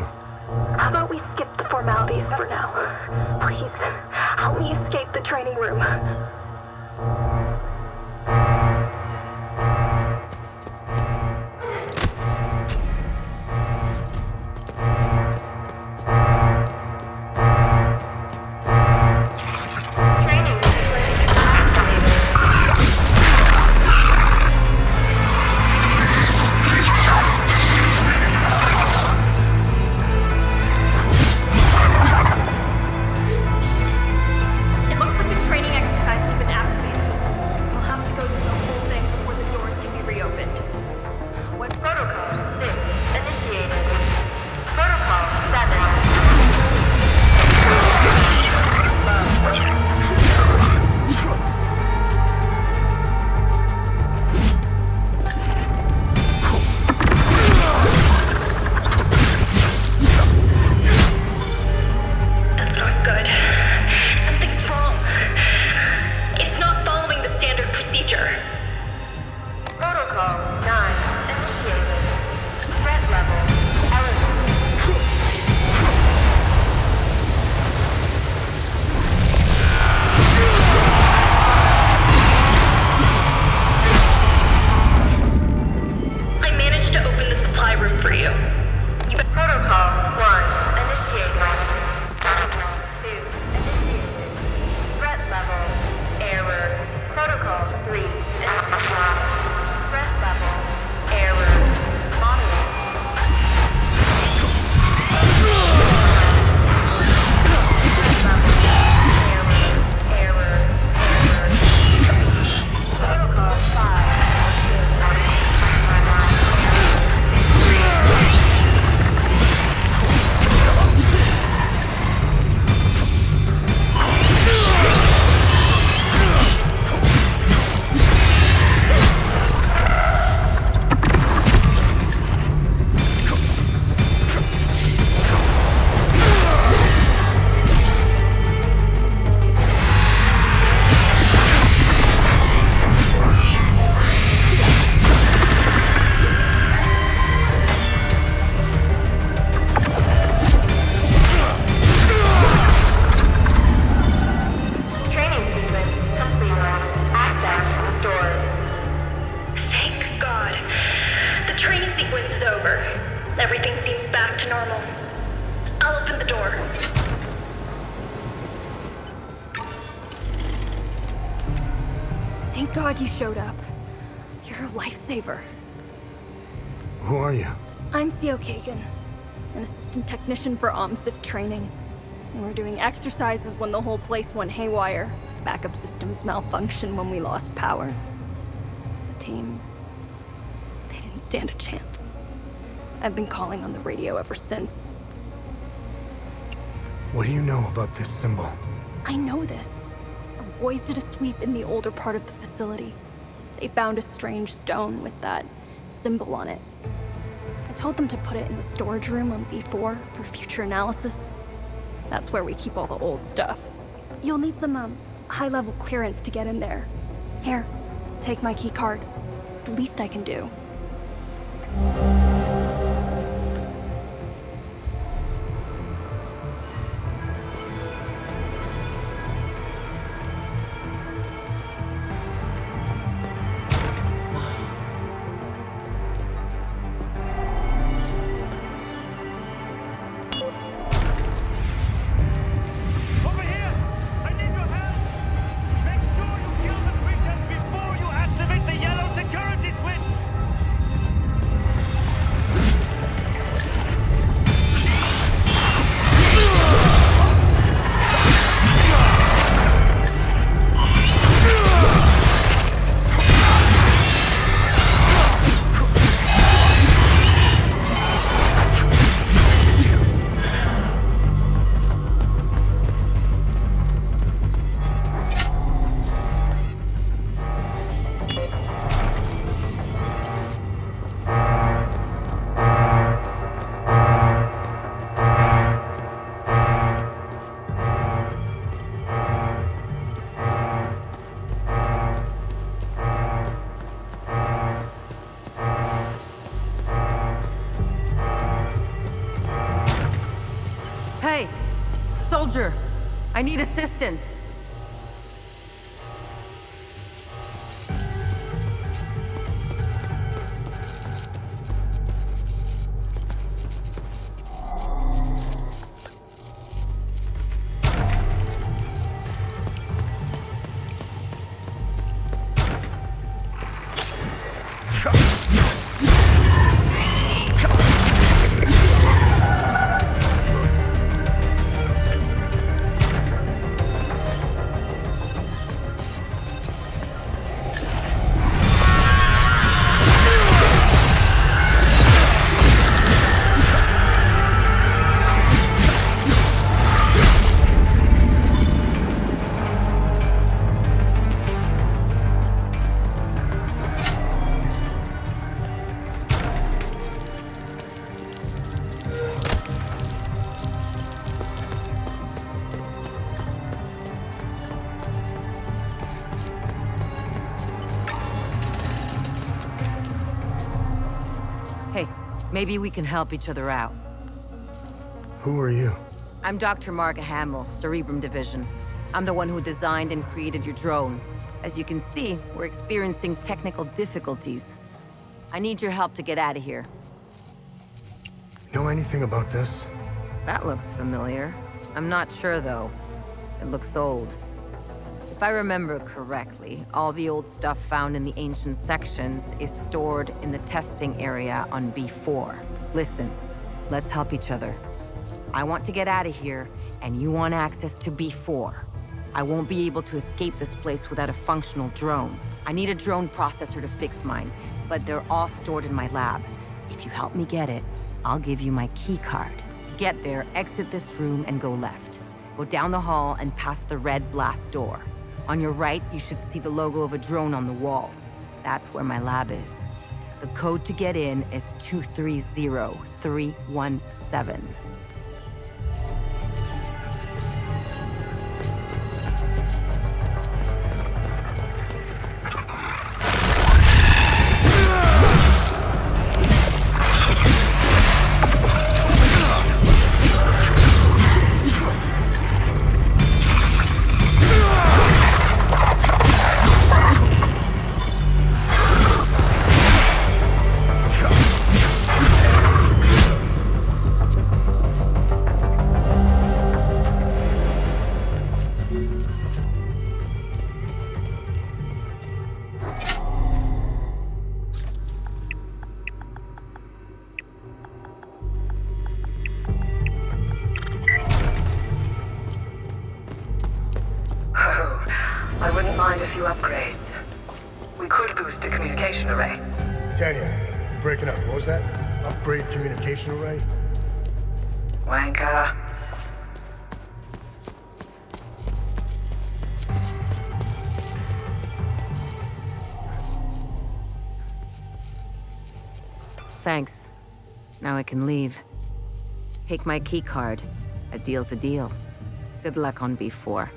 How about we skip the formalities for now? Please, help me escape the training room. It looks like the training exercise has been activated. I'll have to go through the whole thing before the doors can be reopened. When Protocol 6 initiated. Protocol 7. That's not good. Something's wrong. It's not following the standard procedure. Protocol 9 initiated. Threat level I managed to open the supply room for you. Protocol 1 initiated. Protocol 2 initiated. Threat level error. Protocol 3 initiated. Threat level error. Moderate. Protocol 5. Training sequence completed. Access restored. Thank God. The training sequence is over. Everything seems back to normal. I'll open the door. Thank God you showed up. You're a lifesaver. Who are you? I'm Theo Kagan, an assistant technician for OMSIF training. And we're doing exercises when the whole place went haywire. Backup systems malfunctioned when we lost power. The team, they didn't stand a chance. I've been calling on the radio ever since. What do you know about this symbol? I know this. Our boys did a sweep in the older part of the facility. They found a strange stone with that symbol on it. I told them to put it in the storage room on B4 for future analysis. That's where we keep all the old stuff. You'll need some, high-level clearance to get in there. Here, take my key card. It's the least I can do. Soldier, I need assistance. Maybe we can help each other out. Who are you? I'm Dr. Mark Hamill, Cerebrum Division. I'm the one who designed and created your drone. As you can see, we're experiencing technical difficulties. I need your help to get out of here. Know anything about this? That looks familiar. I'm not sure, though. It looks old. If I remember correctly, all the old stuff found in the ancient sections is stored in the testing area on B4. Listen, let's help each other. I want to get out of here, and you want access to B4. I won't be able to escape this place without a functional drone. I need a drone processor to fix mine, but they're all stored in my lab. If you help me get it, I'll give you my key card. Get there, exit this room, and go left. Go down the hall and past the red blast door. On your right, you should see the logo of a drone on the wall. That's where my lab is. The code to get in is 230317. Array? Wanker. Thanks. Now I can leave. Take my key card. A deal's a deal. Good luck on B4.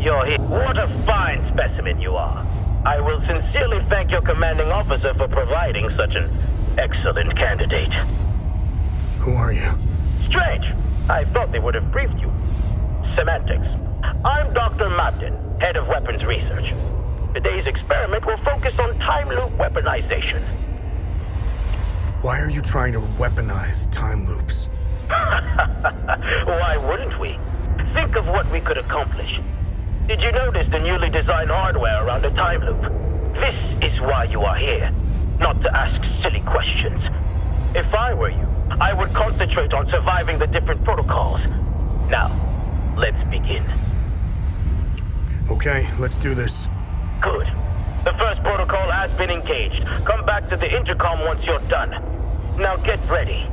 You're here. What a fine specimen you are. I will sincerely thank your commanding officer for providing such an excellent candidate. Who are you? Strange. I thought they would have briefed you. Semantics. I'm Dr. Mabden, head of weapons research. Today's experiment will focus on time loop weaponization. Why are you trying to weaponize time loops? Why wouldn't we? Think of what we could accomplish. Did you notice the newly designed hardware around the time loop? This is is why you are here, not to ask silly questions. If I were you, I would concentrate on surviving the different protocols. Now, let's begin. Okay, let's do this. Good. The first protocol has been engaged. Come back to the intercom once you're done. Now get ready.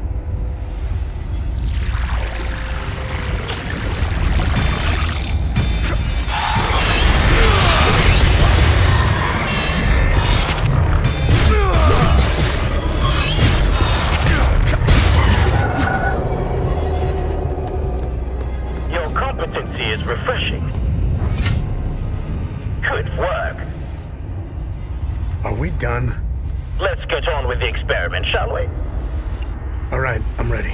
Your competency is refreshing. Good work. Are we done? Let's get on with the experiment, shall we? All right, I'm ready.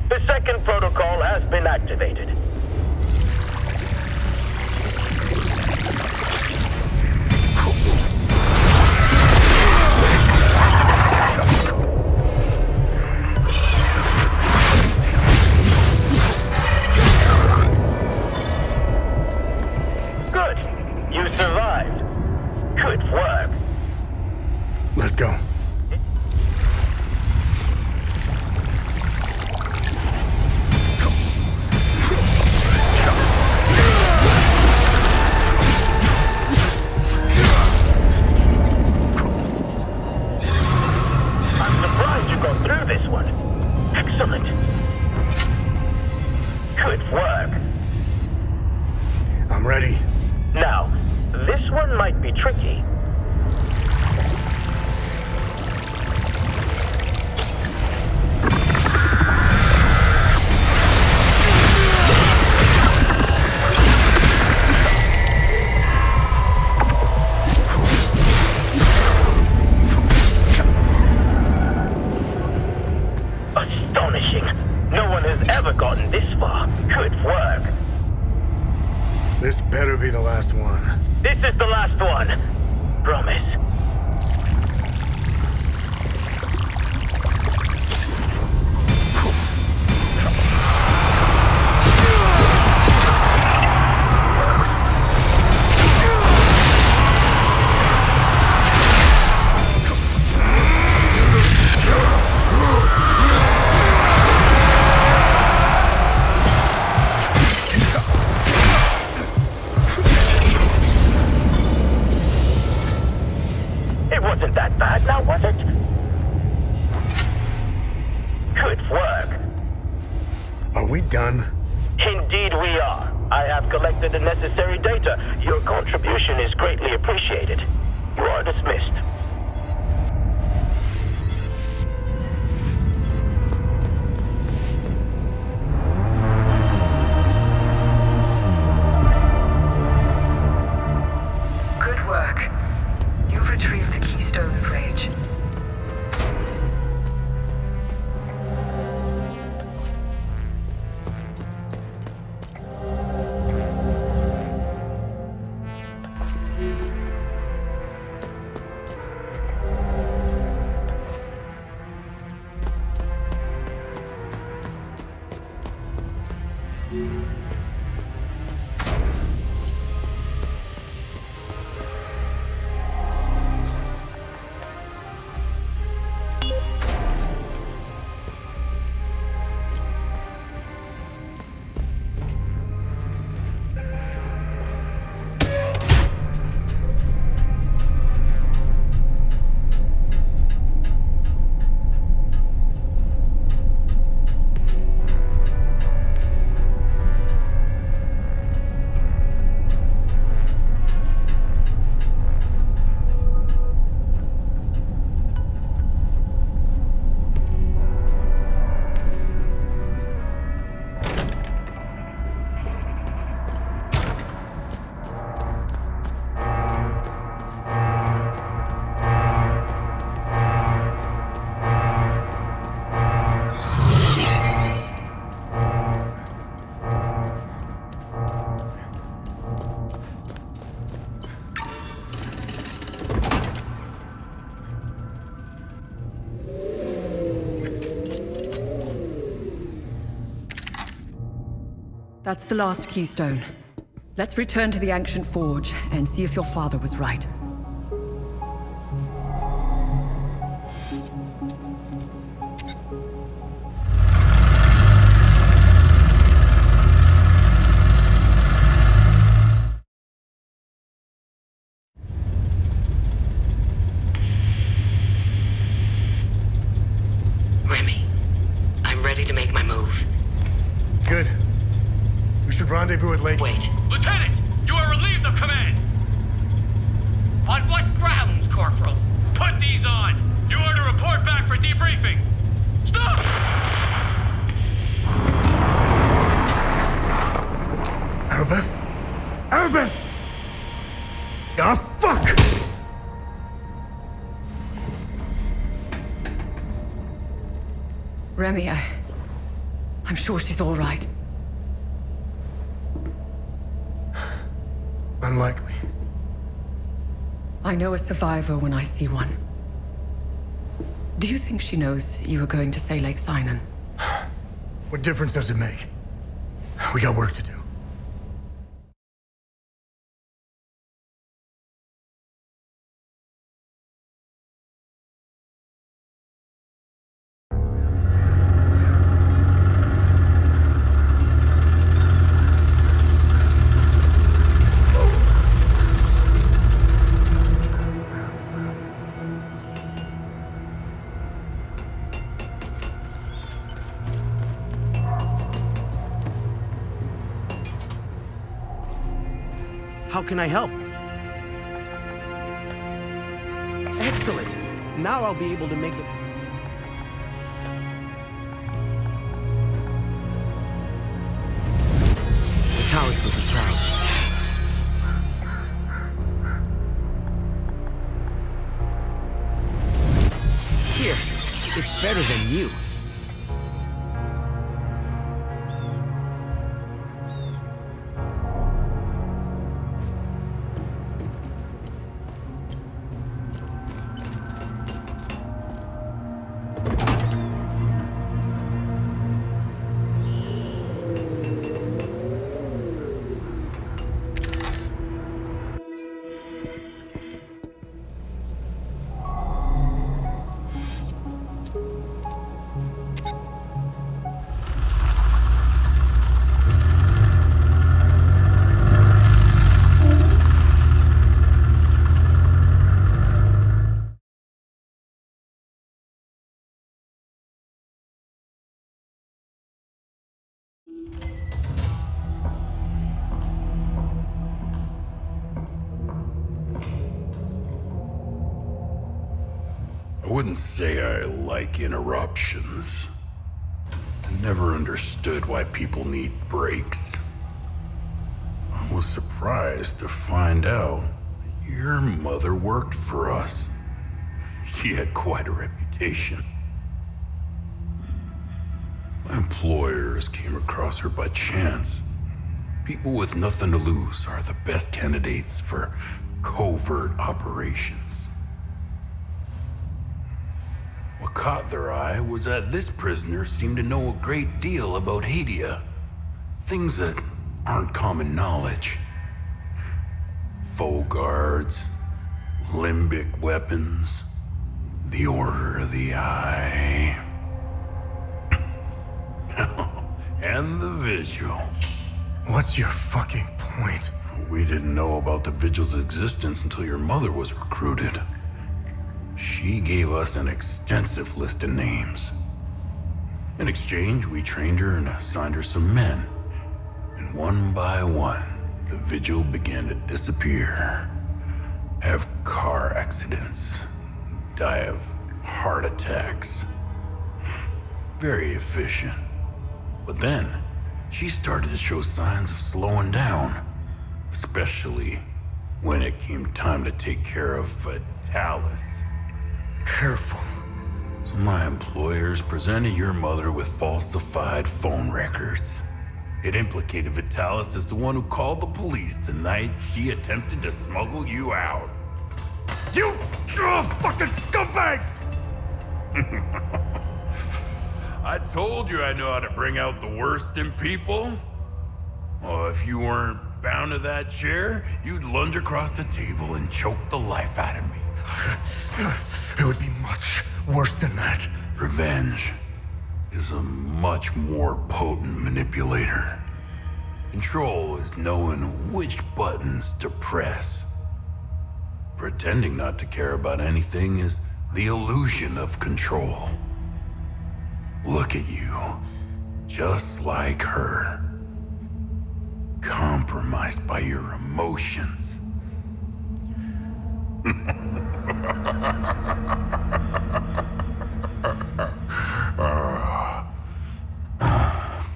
The second protocol has been activated. Good. You survived. Good work. Let's go. I'm surprised you got through this one. Excellent. Good work. I'm ready. Now, this one might be tricky. Astonishing. No one has ever gotten this far. Good work. This better be the last one. This is the last one. Promise. It wasn't that bad now, was it? Good work. Are we done? Indeed we are. I have collected the necessary data. Your contribution is greatly appreciated. You are dismissed. Good work. You've retrieved the Keystone of Rage. That's the last Keystone. Let's return to the ancient forge and see if your father was right. it, Lake. Wait. Lieutenant, you are relieved of command. On what grounds, Corporal? Put these on. You are to report back for debriefing. Stop! Arabeth? Arabeth! Ah, fuck! Remy, I'm sure she's all right. Unlikely. I know a survivor when I see one. Do you think she knows you were going to say Lake Sinan? What difference does it make? We got work to do. How can I help? Excellent. Now I'll be able to make the... The towers will be proud. Here, it's better than you. I wouldn't say I like interruptions. I never understood why people need breaks. I was surprised to find out that your mother worked for us. She had quite a reputation. My employers came across her by chance. People with nothing to lose are the best candidates for covert operations. What caught their eye was that this prisoner seemed to know a great deal about Hadia. Things that aren't common knowledge. Faux guards, limbic weapons, the Order of the Eye. And the Vigil. What's your fucking point? We didn't know about the Vigil's existence until your mother was recruited. She gave us an extensive list of names. In exchange, we trained her and assigned her some men. And one by one, the Vigil began to disappear. Have car accidents. Die of heart attacks. Very efficient. But then, she started to show signs of slowing down. Especially when it came time to take care of Vitalis. Careful. So my employers presented your mother with falsified phone records. It implicated Vitalis as the one who called the police the night she attempted to smuggle you out. You fucking scumbags! I told you I know how to bring out the worst in people. Oh, if you weren't bound to that chair, you'd lunge across the table and choke the life out of me. It would be much worse than that. Revenge is a much more potent manipulator. Control is knowing which buttons to press. Pretending not to care about anything is the illusion of control. Look at you, just like her. compromised by your emotions.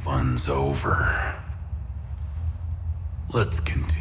Fun's over. Let's continue.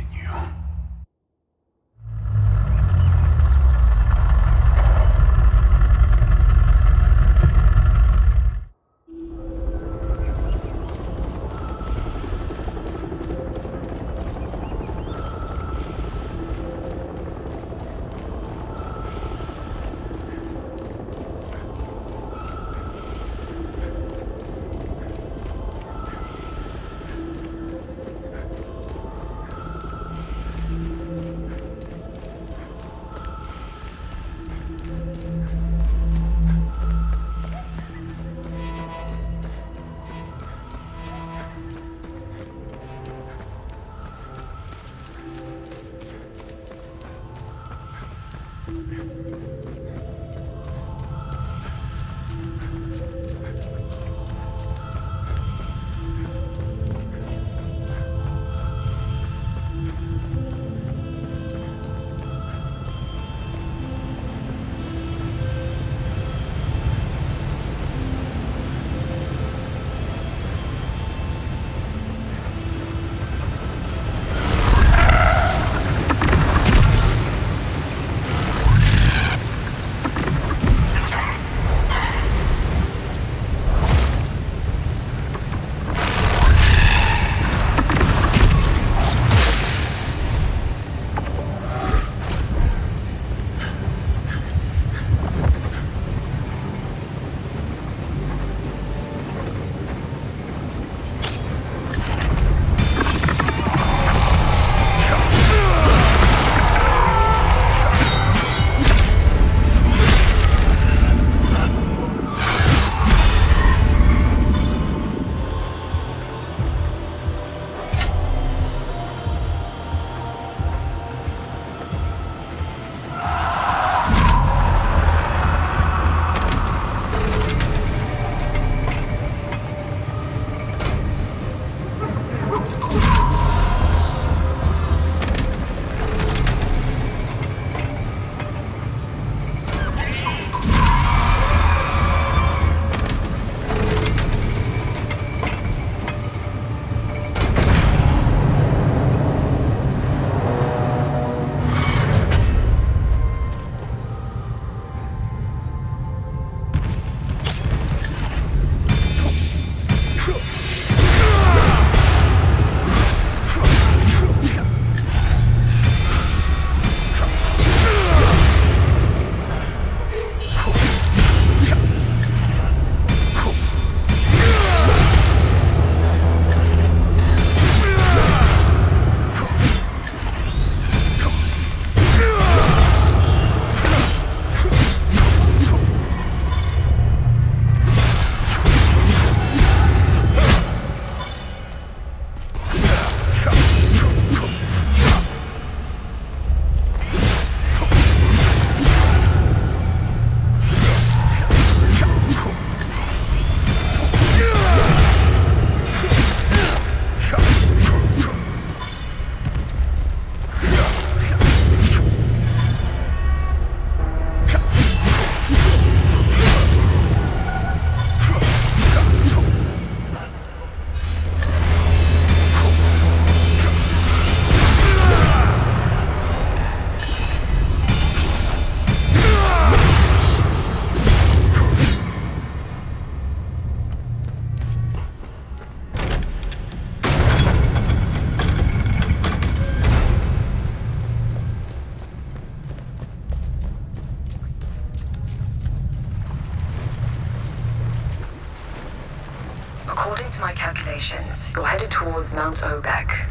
According to my calculations, you're headed towards Mount Obek.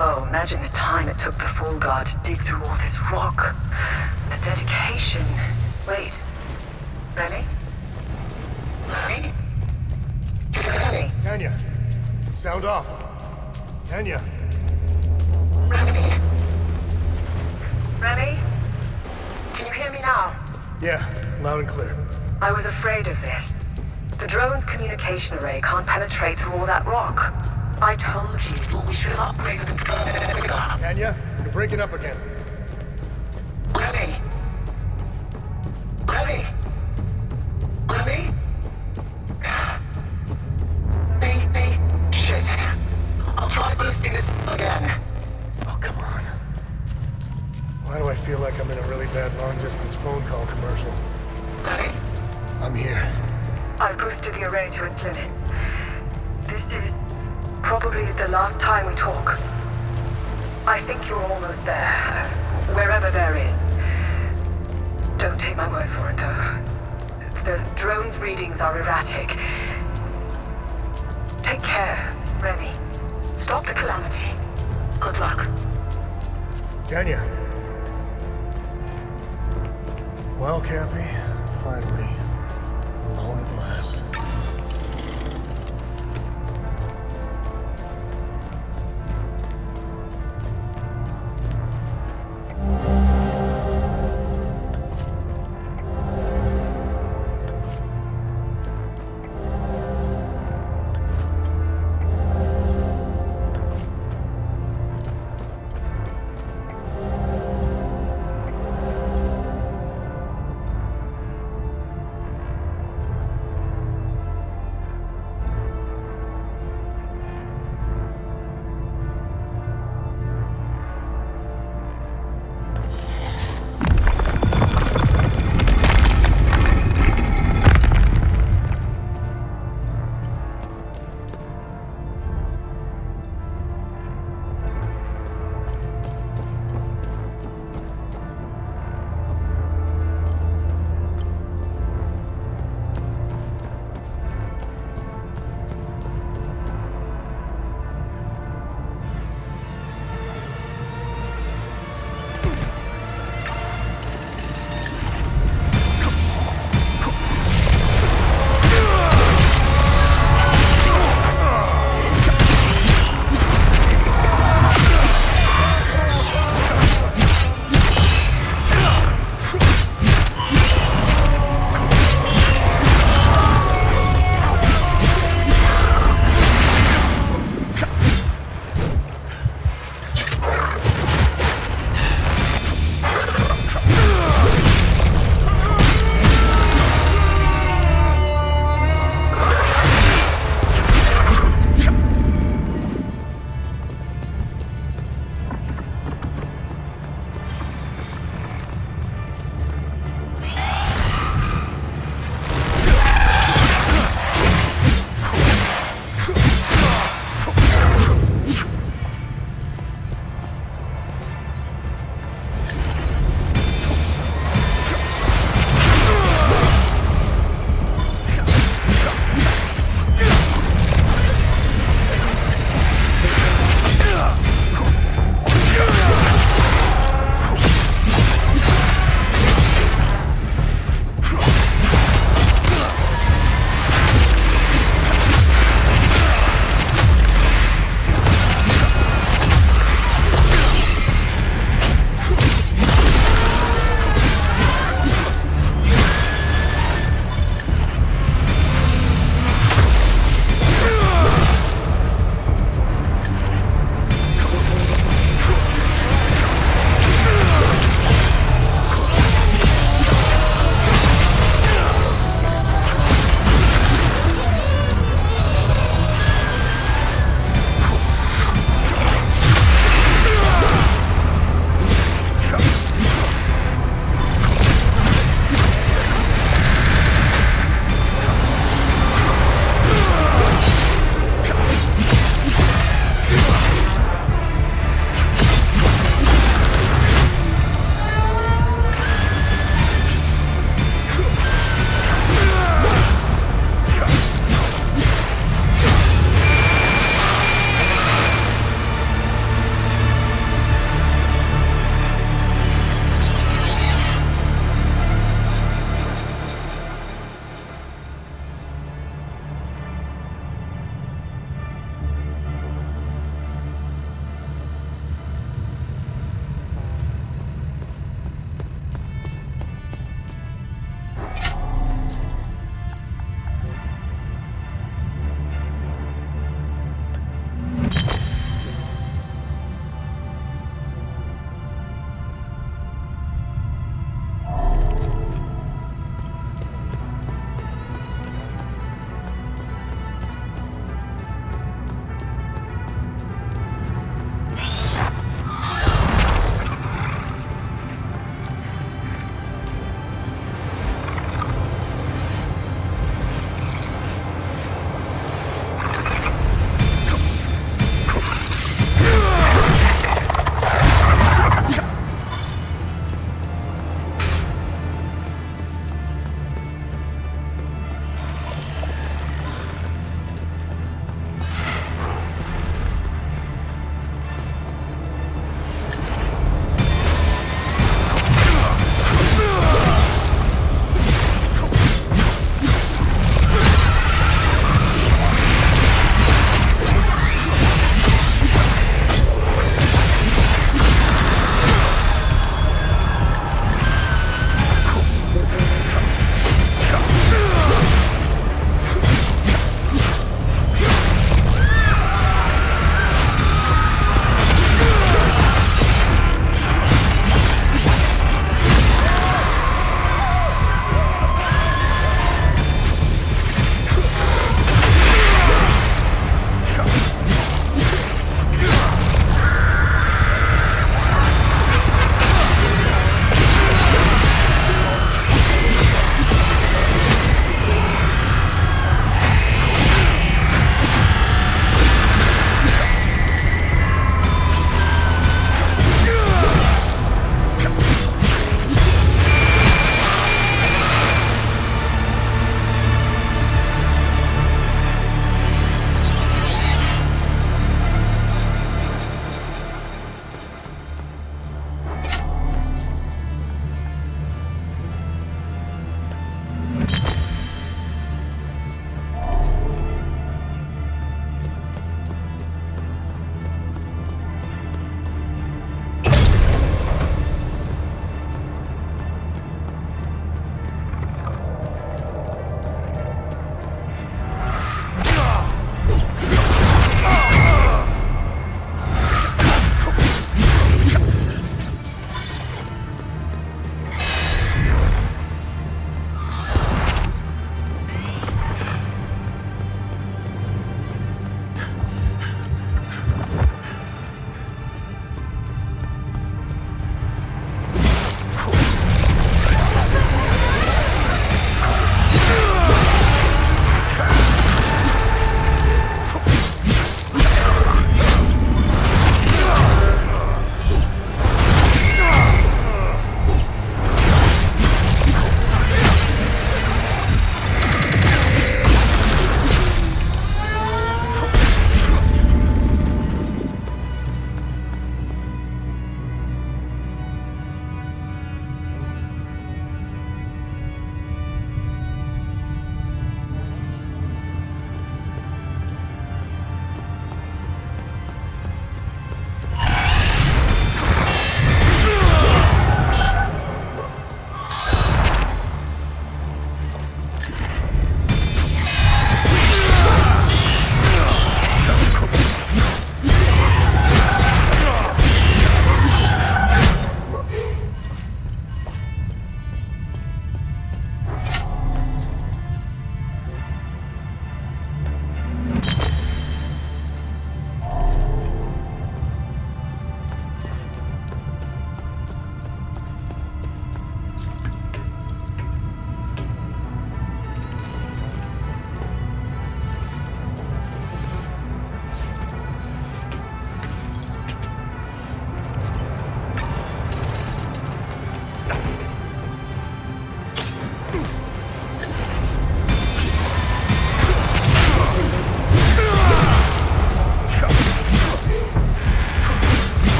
Oh, imagine the time it took the Fall Guard to dig through all this rock. The dedication. Wait. Remy? Remy? Remy? Tanya, sound off. Tanya. Remy? Remy? Can you hear me now? Yeah, loud and clear. I was afraid of this. The drone's communication array can't penetrate through all that rock. I told you we should upgrade the Tanya, you're breaking up again. Remy! Remy! Remy? Shit. I'll try boosting it again. Oh, come on. Why do I feel like I'm in a really bad long-distance phone call commercial? I'm here. I've boosted the array to its limits. This is probably the last time we talk. I think you're almost there. Wherever there is. Don't take my word for it, though. The drone's readings are erratic. Take care, Remy. Stop the calamity. Good luck. Tanya. Well, Cappy, finally, alone at last.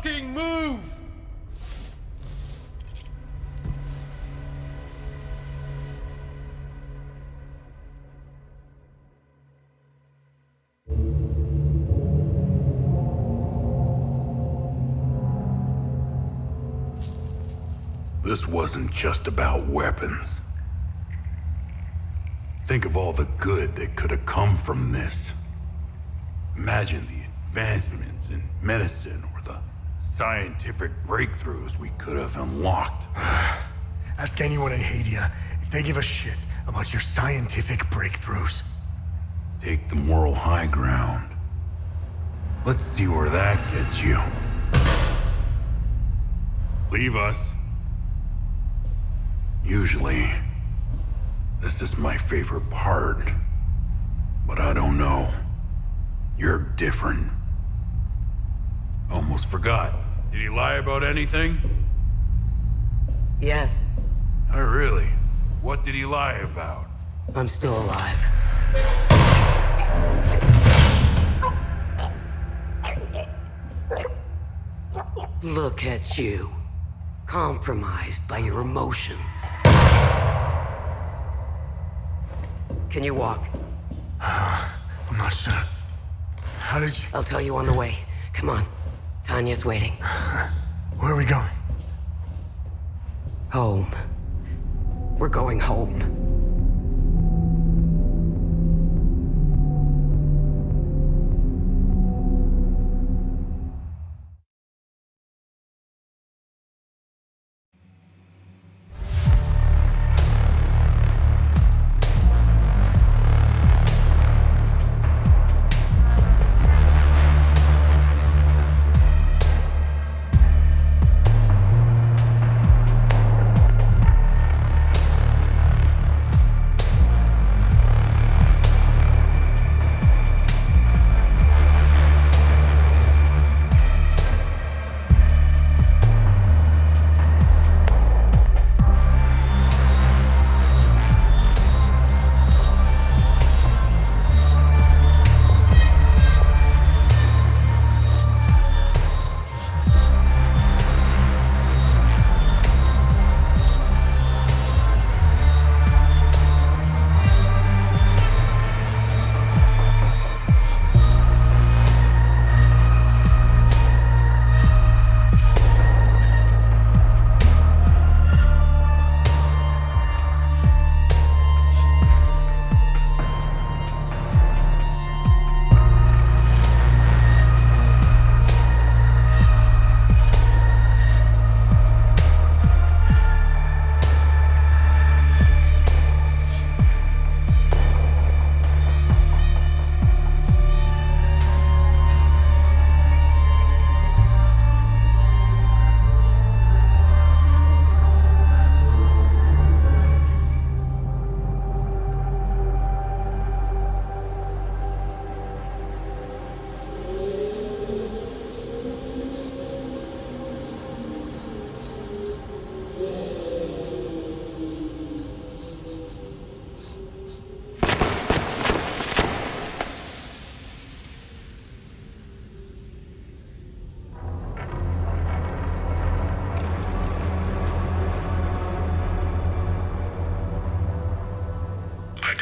fucking move! This wasn't just about weapons. Think of all the good that could have come from this. Imagine the advancements in medicine or the scientific breakthroughs we could have unlocked. Ask anyone in Hadia if they give a shit about your scientific breakthroughs. Take the moral high ground. Let's see where that gets you. Leave us. Usually, this is my favorite part. But I don't know. You're different. Almost forgot. Did he lie about anything? Yes. Oh, really? What did he lie about? I'm still alive. Look at you. Compromised by your emotions. Can you walk? I'm not sure. How did you... I'll tell you on the way. Come on. Tanya's waiting. Where are we going? Home. We're going home.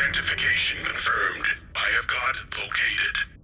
Identification confirmed. I have got located.